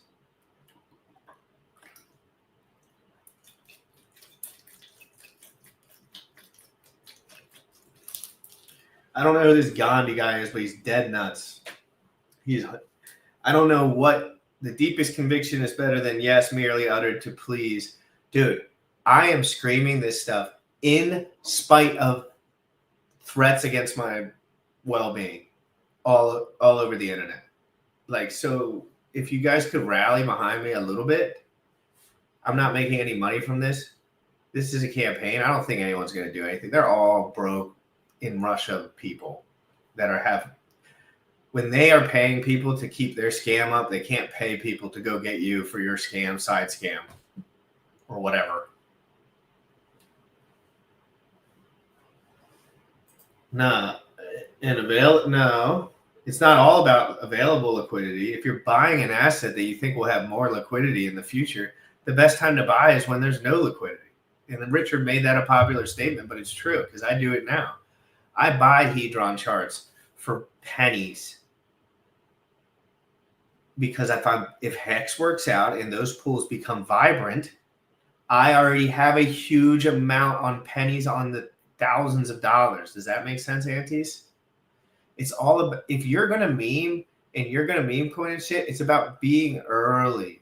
Speaker 2: I don't know who this Gandhi guy is, but he's dead nuts. I don't know what the deepest conviction is better than yes, merely uttered to please. Dude, I am screaming this stuff in spite of threats against my well-being all over the internet. So if you guys could rally behind me a little bit, I'm not making any money from this. This is a campaign. I don't think anyone's going to do anything. They're all broke in Russia people that when they are paying people to keep their scam up, they can't pay people to go get you for your side scam or whatever. No, it's not all about available liquidity. If you're buying an asset that you think will have more liquidity in the future, the best time to buy is when there's no liquidity. And then Richard made that a popular statement, but it's true because I do it now. I buy Hedron charts for pennies because I find if Hex works out and those pools become vibrant, I already have a huge amount on pennies on the thousands of dollars. Does that make sense, Antes? It's all about, if you're going to meme and you're going to meme coin and shit, it's about being early.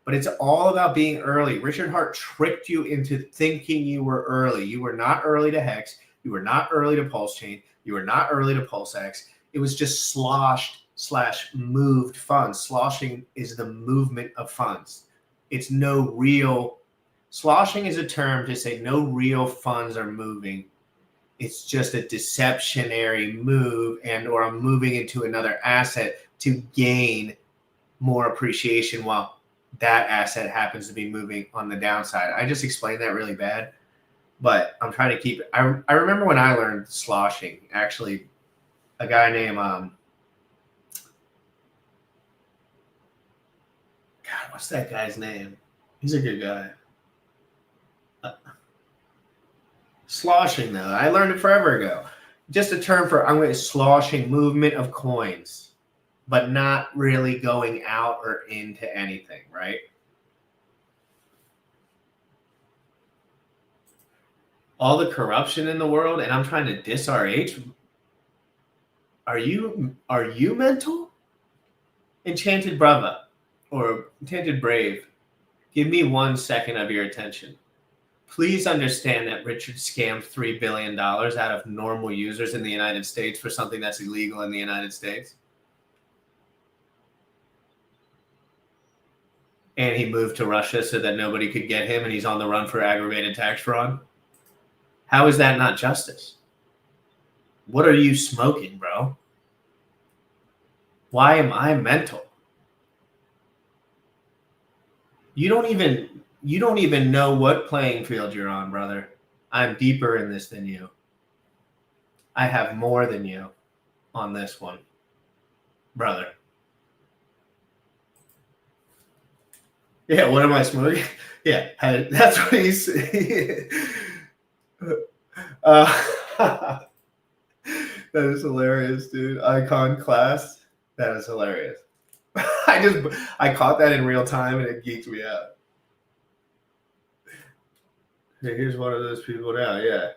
Speaker 2: But it's all about being early. Richard Hart tricked you into thinking you were early. You were not early to Hex. You were not early to Pulse Chain. You were not early to PulseX. It was just sloshed/moved funds. Sloshing is the movement of funds. It's no real. Sloshing is a term to say no real funds are moving. It's just a deceptionary move or I'm moving into another asset to gain more appreciation while that asset happens to be moving on the downside. I just explained that really bad, but I'm trying to keep it. I remember when I learned sloshing, actually, a guy named, God, what's that guy's name? He's a good guy. Sloshing, though, I learned it forever ago. Just a term for sloshing, movement of coins, but not really going out or into anything, right? All the corruption in the world, and I'm trying to diss RH. Are you mental? Enchanted Brava or Enchanted Brave, give me 1 second of your attention. Please understand that Richard scammed $3 billion out of normal users in the United States for something that's illegal in the United States. And he moved to Russia so that nobody could get him, and he's on the run for aggravated tax fraud. How is that not justice? What are you smoking, bro? Why am I mental? You don't even know what playing field you're on, brother. I'm deeper in this than you. I have more than you on this one, brother. Yeah, what am I smoking? Yeah, that's what he's. That is hilarious, dude. Icon class. That is hilarious. I caught that in real time and it geeked me out. Hey, here's one of those people now, yeah.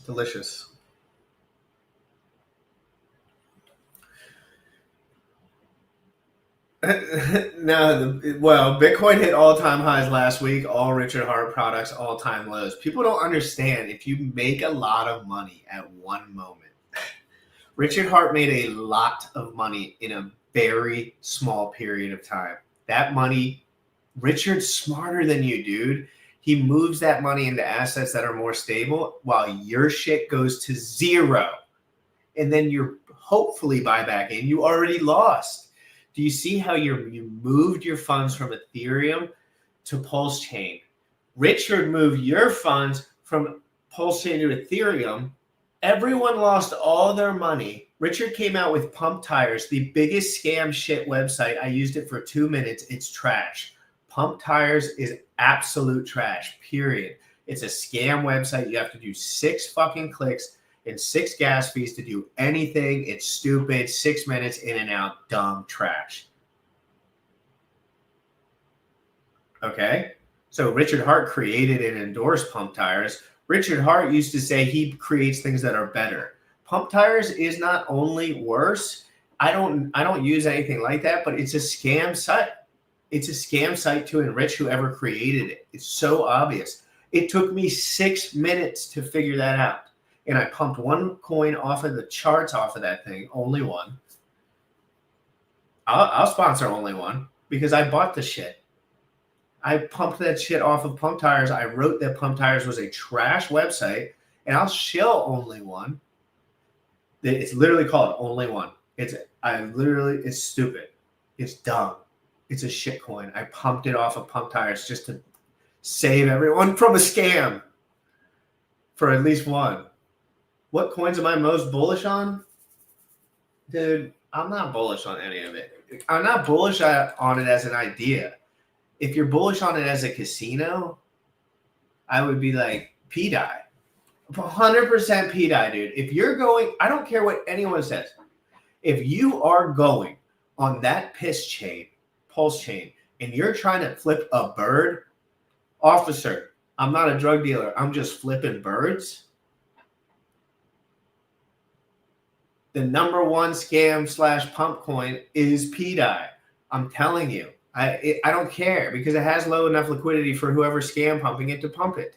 Speaker 2: Delicious. Well, Bitcoin hit all-time highs last week. All Richard Heart products, all-time lows. People don't understand if you make a lot of money at one moment. Richard Heart made a lot of money in a very small period of time. That money, Richard's smarter than you, dude. He moves that money into assets that are more stable while your shit goes to zero. And then you're hopefully buy back in. You already lost. Do you see how you moved your funds from Ethereum to Pulse Chain? Richard moved your funds from Pulse Chain to Ethereum. Everyone lost all their money. Richard came out with Pump Tires, the biggest scam shit website. I used it for 2 minutes. It's trash. Pump Tires is absolute trash, period. It's a scam website. You have to do 6 fucking clicks and 6 gas fees to do anything. It's stupid. 6 minutes in and out. Dumb trash. Okay? So Richard Heart created and endorsed Pump Tires. Richard Heart used to say he creates things that are better. Pump Tires is not only worse. I don't use anything like that, but it's a scam site. It's a scam site to enrich whoever created it. It's so obvious. It took me 6 minutes to figure that out. And I pumped 1 coin off of the charts off of that thing. Only 1. I'll sponsor only 1 because I bought the shit. I pumped that shit off of Pump Tires. I wrote that Pump Tires was a trash website, and I'll shill only 1. It's literally called Only 1. It's stupid. It's dumb. It's a shit coin. I pumped it off of Pump Tires just to save everyone from a scam for at least 1. What coins am I most bullish on? Dude, I'm not bullish on any of it. I'm not bullish on it as an idea. If you're bullish on it as a casino, I would be like P-Dye. 100% P-Dye, dude. If you're going, I don't care what anyone says. If you are going on that piss chain, Pulse Chain, and you're trying to flip a bird, officer, I'm not a drug dealer. I'm just flipping birds. The number 1 scam / pump coin is P-Dye. I'm telling you. I don't care because it has low enough liquidity for whoever scam pumping it to pump it.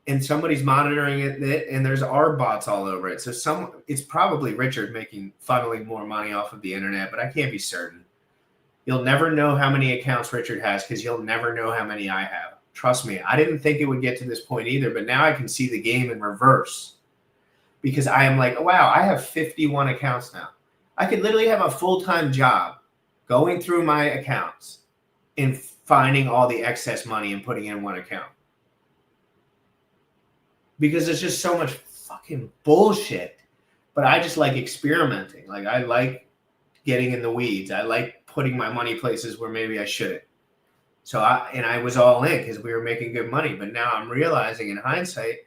Speaker 2: And somebody's monitoring it, and there's ARB bots all over it. So it's probably Richard funneling more money off of the internet, but I can't be certain. You'll never know how many accounts Richard has because you'll never know how many I have. Trust me, I didn't think it would get to this point either, but now I can see the game in reverse because I am like, wow, I have 51 accounts now. I could literally have a full-time job going through my accounts and finding all the excess money and putting in 1 account. Because there's just so much fucking bullshit. But I just like experimenting. Like I like getting in the weeds. I like putting my money places where maybe I shouldn't. So I was all in because we were making good money. But now I'm realizing in hindsight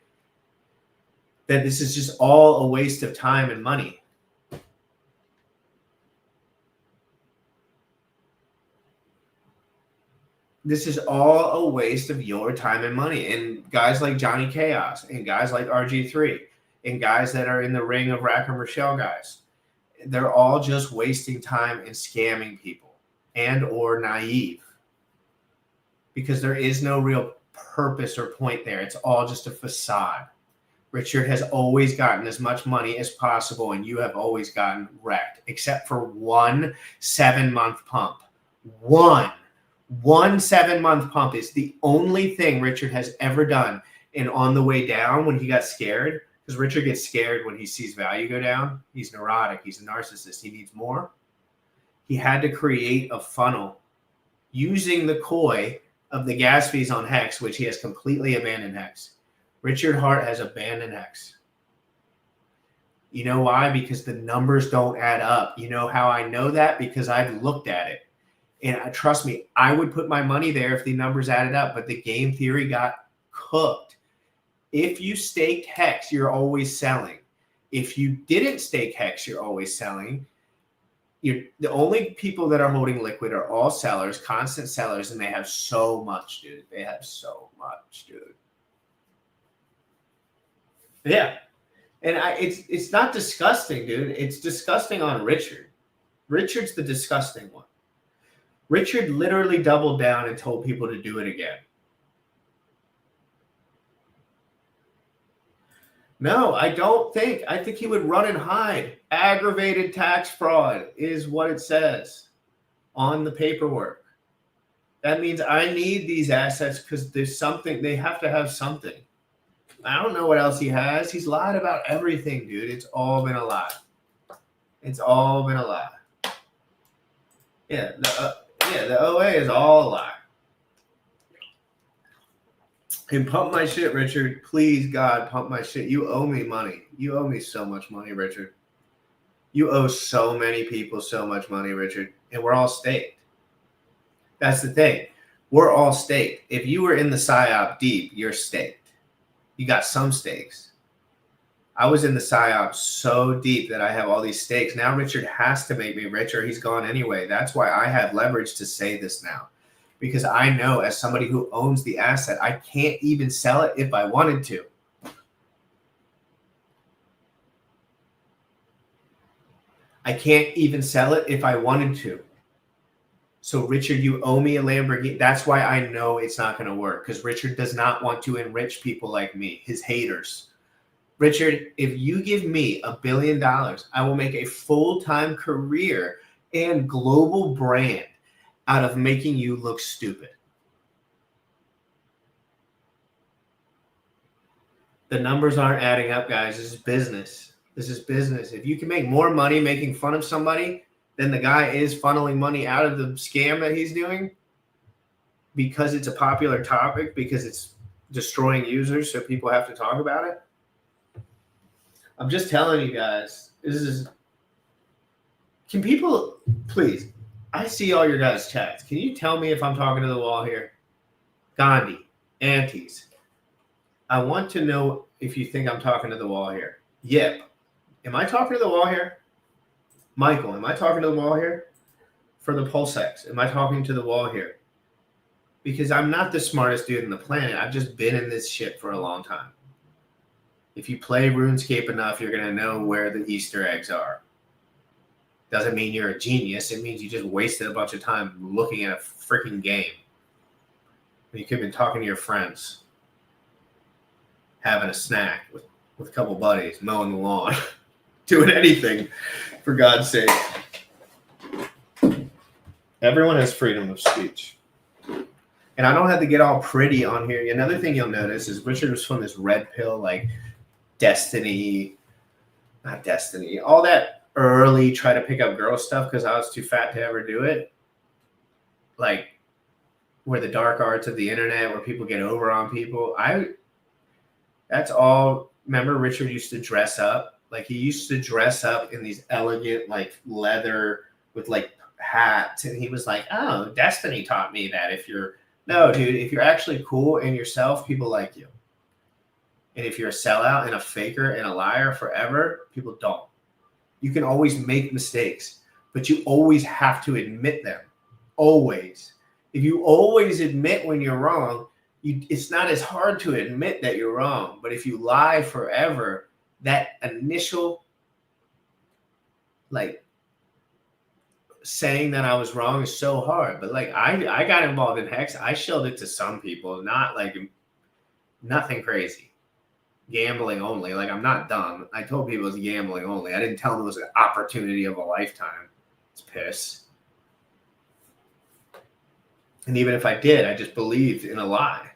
Speaker 2: that this is just all a waste of time and money.
Speaker 3: This is all a waste of your time and money. And guys like Johnny Chaos and guys like RG3 and guys that are in the ring of Rack'em Rochelle guys, they're all just wasting time and scamming people and or naive, because there is no real purpose or point there. It's all just a facade. Richard has always gotten as much money as possible, and you have always gotten wrecked, except for one 7-month pump. One 7-month pump is the only thing Richard has ever done. And on the way down, when he got scared, because Richard gets scared when he sees value go down. He's neurotic. He's a narcissist. He needs more. He had to create a funnel using the COI of the gas fees on Hex, which he has completely abandoned Hex. Richard Hart has abandoned Hex. You know why? Because the numbers don't add up. You know how I know that? Because I've looked at it. And trust me, I would put my money there if the numbers added up, but the game theory got cooked. If you staked Hex, you're always selling. If you didn't stake Hex, you're always selling. The only people that are holding liquid are all sellers, constant sellers, and they have so much, dude. They have so much, dude. Yeah. And it's not disgusting, dude. It's disgusting on Richard. Richard's the disgusting one. Richard literally doubled down and told people to do it again. No, I don't think. I think he would run and hide. Aggravated tax fraud is what it says on the paperwork. That means I need these assets because there's something. They have to have something. I don't know what else he has. He's lied about everything, dude. It's all been a lie. It's all been a lie. Yeah, the OA is all a lie. And pump my shit, Richard. Please, God, pump my shit. You owe me money. You owe me so much money, Richard. You owe so many people so much money, Richard. And we're all staked. That's the thing. We're all staked. If you were in the PSYOP deep, you're staked. You got some stakes. I was in the PSYOP so deep that I have all these stakes. Now Richard has to make me richer. He's gone anyway. That's why I have leverage to say this now. Because I know, as somebody who owns the asset, I can't even sell it if I wanted to. I can't even sell it if I wanted to. So, Richard, you owe me a Lamborghini. That's why I know it's not going to work, because Richard does not want to enrich people like me, his haters. Richard, if you give me $1 billion, I will make a full-time career and global brand out of making you look stupid. The numbers aren't adding up, guys. This is business. This is business. If you can make more money making fun of somebody than the guy is funneling money out of the scam that he's doing, because it's a popular topic, because it's destroying users, so people have to talk about it. I'm just telling you guys, this is. Can people please? I see all your guys' chats. Can you tell me if I'm talking to the wall here? Gandhi, Antes. I want to know if you think I'm talking to the wall here. Yep. Am I talking to the wall here? Michael, am I talking to the wall here? For the Pulsex, am I talking to the wall here? Because I'm not the smartest dude on the planet. I've just been in this shit for a long time. If you play RuneScape enough, you're going to know where the Easter eggs are. Doesn't mean you're a genius. It means you just wasted a bunch of time looking at a freaking game. You could have been talking to your friends, having a snack with a couple buddies, mowing the lawn, doing anything, for God's sake. Everyone has freedom of speech. And I don't have to get all pretty on here. Another thing you'll notice is Richard was from this red pill, like Destiny, not Destiny, all that early try to pick up girl stuff because I was too fat to ever do it. Like, where the dark arts of the internet, where people get over on people. That's all. Remember, Richard used to dress up. Like, he used to dress up in these elegant, like, leather with, like, hats. And he was like, oh, Destiny taught me that no, dude, if you're actually cool and yourself, people like you. And if you're a sellout and a faker and a liar forever, people don't. You can always make mistakes, but you always have to admit them. Always. If you always admit when you're wrong, it's not as hard to admit that you're wrong. But if you lie forever, that initial like saying that I was wrong is so hard. But like I got involved in Hex. I showed it to some people, not like nothing crazy. Gambling only. Like, I'm not dumb. I told people it was gambling only. I didn't tell them it was an opportunity of a lifetime. It's piss. And even if I did, I just believed in a lie.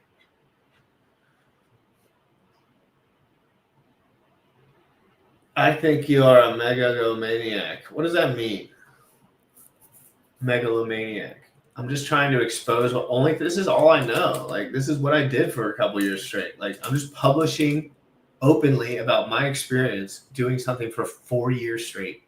Speaker 3: I think you are a megalomaniac. What does that mean? Megalomaniac. I'm just trying to expose this is all I know. Like, this is what I did for a couple years straight. Like, I'm just publishing openly about my experience doing something for 4 years straight.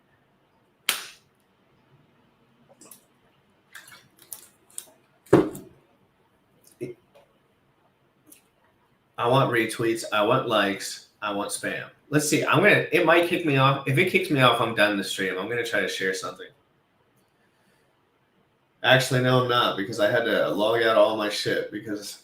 Speaker 3: I want retweets. I want likes. I want spam. Let's see. It might kick me off. If it kicks me off, I'm done the stream. I'm going to try to share something. Actually, no, I'm not, because I had to log out all my shit because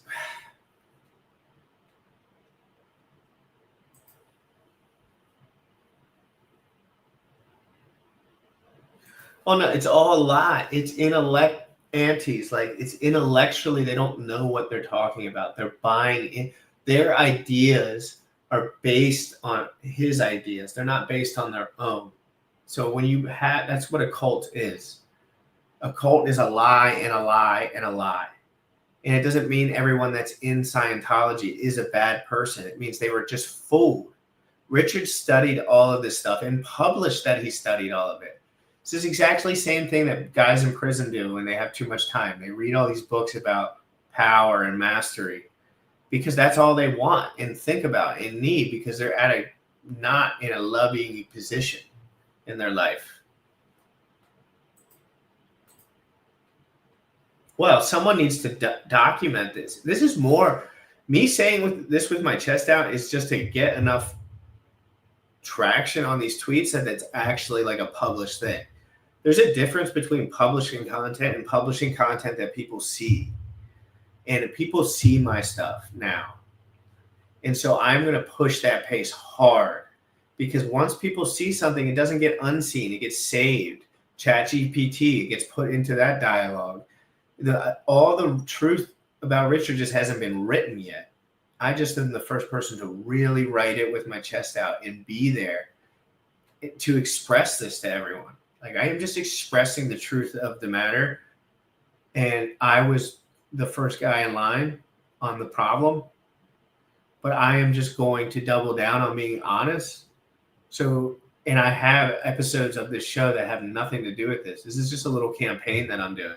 Speaker 3: oh no, it's all a lie. It's antis. Like, it's intellectually, they don't know what they're talking about. They're buying in. Their ideas are based on his ideas. They're not based on their own. So when that's what a cult is. A cult is a lie and a lie and a lie. And it doesn't mean everyone that's in Scientology is a bad person. It means they were just fooled. Richard studied all of this stuff and published that he studied all of it. This is exactly the same thing that guys in prison do when they have too much time. They read all these books about power and mastery because that's all they want and think about and need, because they're not in a loving position in their life. Well, someone needs to document this. This is more me saying this with my chest out is just to get enough traction on these tweets that it's actually like a published thing. There's a difference between publishing content and publishing content that people see. And people see my stuff now. And so I'm going to push that pace hard, because once people see something, it doesn't get unseen. It gets saved. ChatGPT gets put into that dialogue. All the truth about Richard just hasn't been written yet. I just am the first person to really write it with my chest out and be there to express this to everyone. Like, I am just expressing the truth of the matter. And I was the first guy in line on the problem, but I am just going to double down on being honest. So, and I have episodes of this show that have nothing to do with this. This is just a little campaign that I'm doing.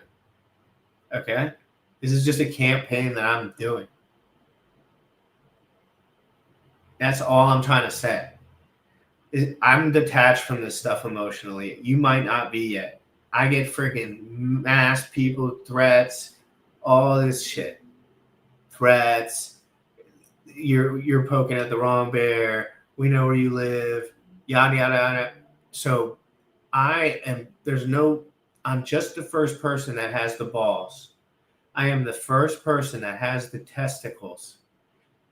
Speaker 3: Okay? This is just a campaign that I'm doing. That's all I'm trying to say. I'm detached from this stuff emotionally. You might not be yet. I get freaking mass people, threats, all this shit. Threats. You're poking at the wrong bear. We know where you live. Yada, yada, yada. So I'm just the first person that has the balls. I am the first person that has the testicles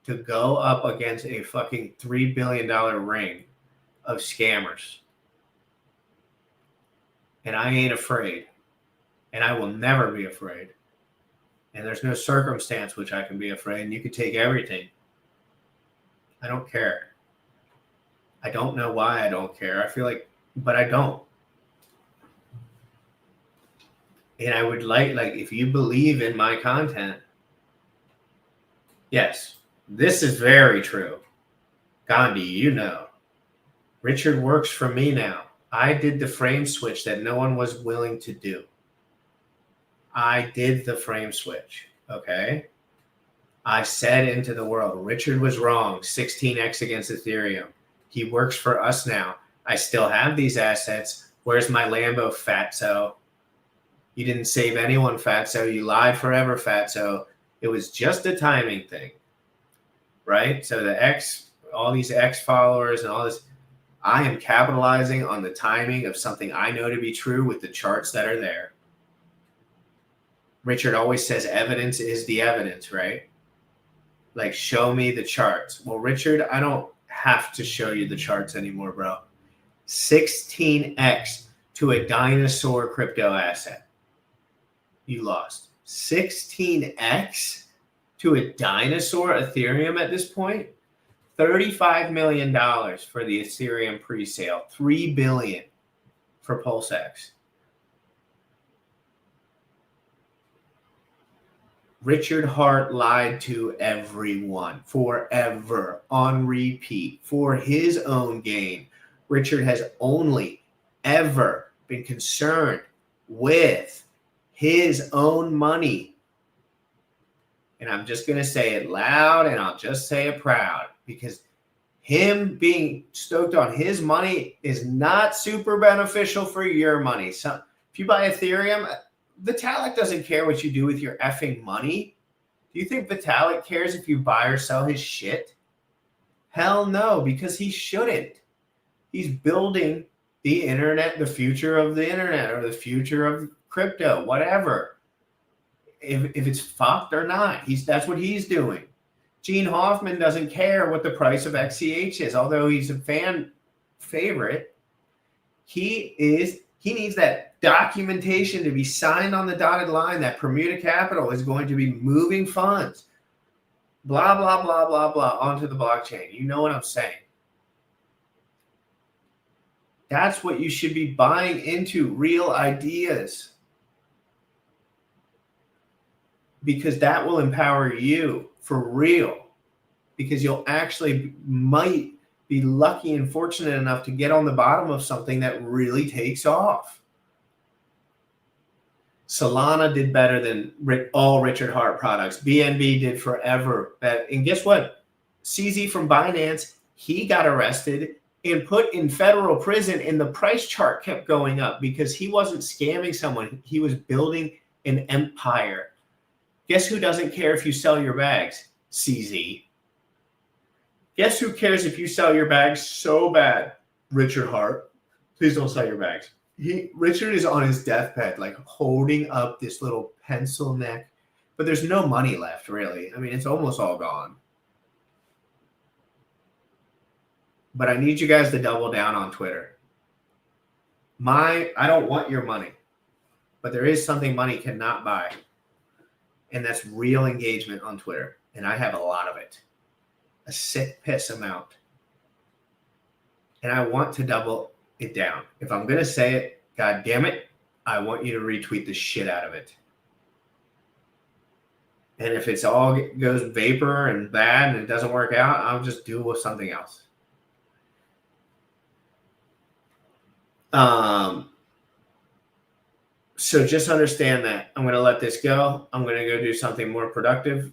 Speaker 3: to go up against a fucking $3 billion ring of scammers. And I ain't afraid. And I will never be afraid. And there's no circumstance which I can be afraid. And you can take everything. I don't care. I don't know why I don't care. I feel like, but I don't. And I would like if you believe in my content, yes, this is very true. Gandhi, you know. Richard works for me now. I did the frame switch that no one was willing to do. I did the frame switch, okay? I said into the world, Richard was wrong, 16x against Ethereum. He works for us now. I still have these assets. Where's my Lambo, fatso? You didn't save anyone, fatso. You lied forever, fatso. It was just a timing thing, right? So all these X followers and all this, I am capitalizing on the timing of something I know to be true with the charts that are there. Richard always says evidence is the evidence, right? Like, show me the charts. Well, Richard, I don't have to show you the charts anymore, bro. 16x to a dinosaur crypto asset. You lost. 16x to a dinosaur Ethereum at this point. $35 million for the Ethereum pre-sale. $3 billion for PulseX. Richard Hart lied to everyone forever on repeat for his own gain. Richard has only ever been concerned with his own money. And I'm just going to say it loud, and I'll just say it proud, because him being stoked on his money is not super beneficial for your money. So if you buy Ethereum, Vitalik doesn't care what you do with your effing money. Do you think Vitalik cares if you buy or sell his shit? Hell no, because he shouldn't. He's building the internet, the future of the internet, or the future of crypto, whatever. If it's fucked or not, that's what he's doing. Gene Hoffman doesn't care what the price of XCH is, although he's a fan favorite. He needs that documentation to be signed on the dotted line that Bermuda Capital is going to be moving funds, blah, blah, blah, blah, blah, onto the blockchain. You know what I'm saying? That's what you should be buying into, real ideas. Because that will empower you for real. Because you'll actually might be lucky and fortunate enough to get on the bottom of something that really takes off. Solana did better than all Richard Hart products. BNB did forever. And guess what? CZ from Binance, he got arrested and put in federal prison, and the price chart kept going up because he wasn't scamming someone. He was building an empire. Guess who doesn't care if you sell your bags? CZ. Guess who cares if you sell your bags so bad? Richard Hart. Please don't sell your bags. Richard is on his deathbed, like holding up this little pencil neck, but there's no money left, really. I mean, it's almost all gone. But I need you guys to double down on Twitter. I don't want your money, but there is something money cannot buy, and that's real engagement on Twitter, and I have a lot of it. A sick piss amount. And I want to double it down. If I'm going to say it, God damn it, I want you to retweet the shit out of it. And if it's all goes vapor and bad and it doesn't work out, I'll just do with something else. So just understand that I'm going to let this go. I'm going to go do something more productive.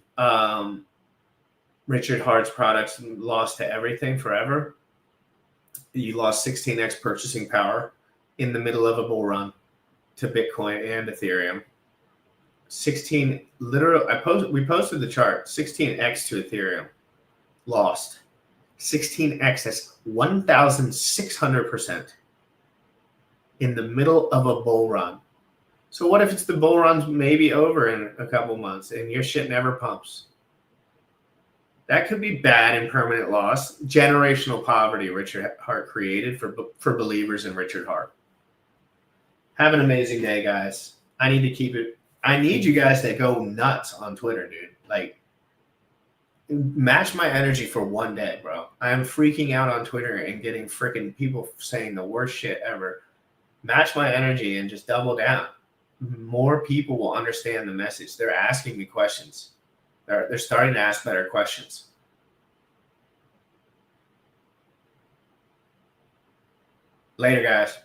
Speaker 3: Richard Hart's products lost to everything forever. You lost 16x purchasing power in the middle of a bull run to Bitcoin and Ethereum. We posted the chart. 16x to Ethereum lost. 16x, that's 1,600% in the middle of a bull run. So what if it's the bull run's maybe over in a couple months and your shit never pumps? That could be bad and permanent loss. Generational poverty Richard Hart created for believers in Richard Hart. Have an amazing day, guys. I need you guys to go nuts on Twitter, dude. Like, match my energy for one day, bro. I am freaking out on Twitter and getting freaking people saying the worst shit ever. Match my energy and just double down. More people will understand the message. They're asking me questions. They're starting to ask better questions. Later, guys.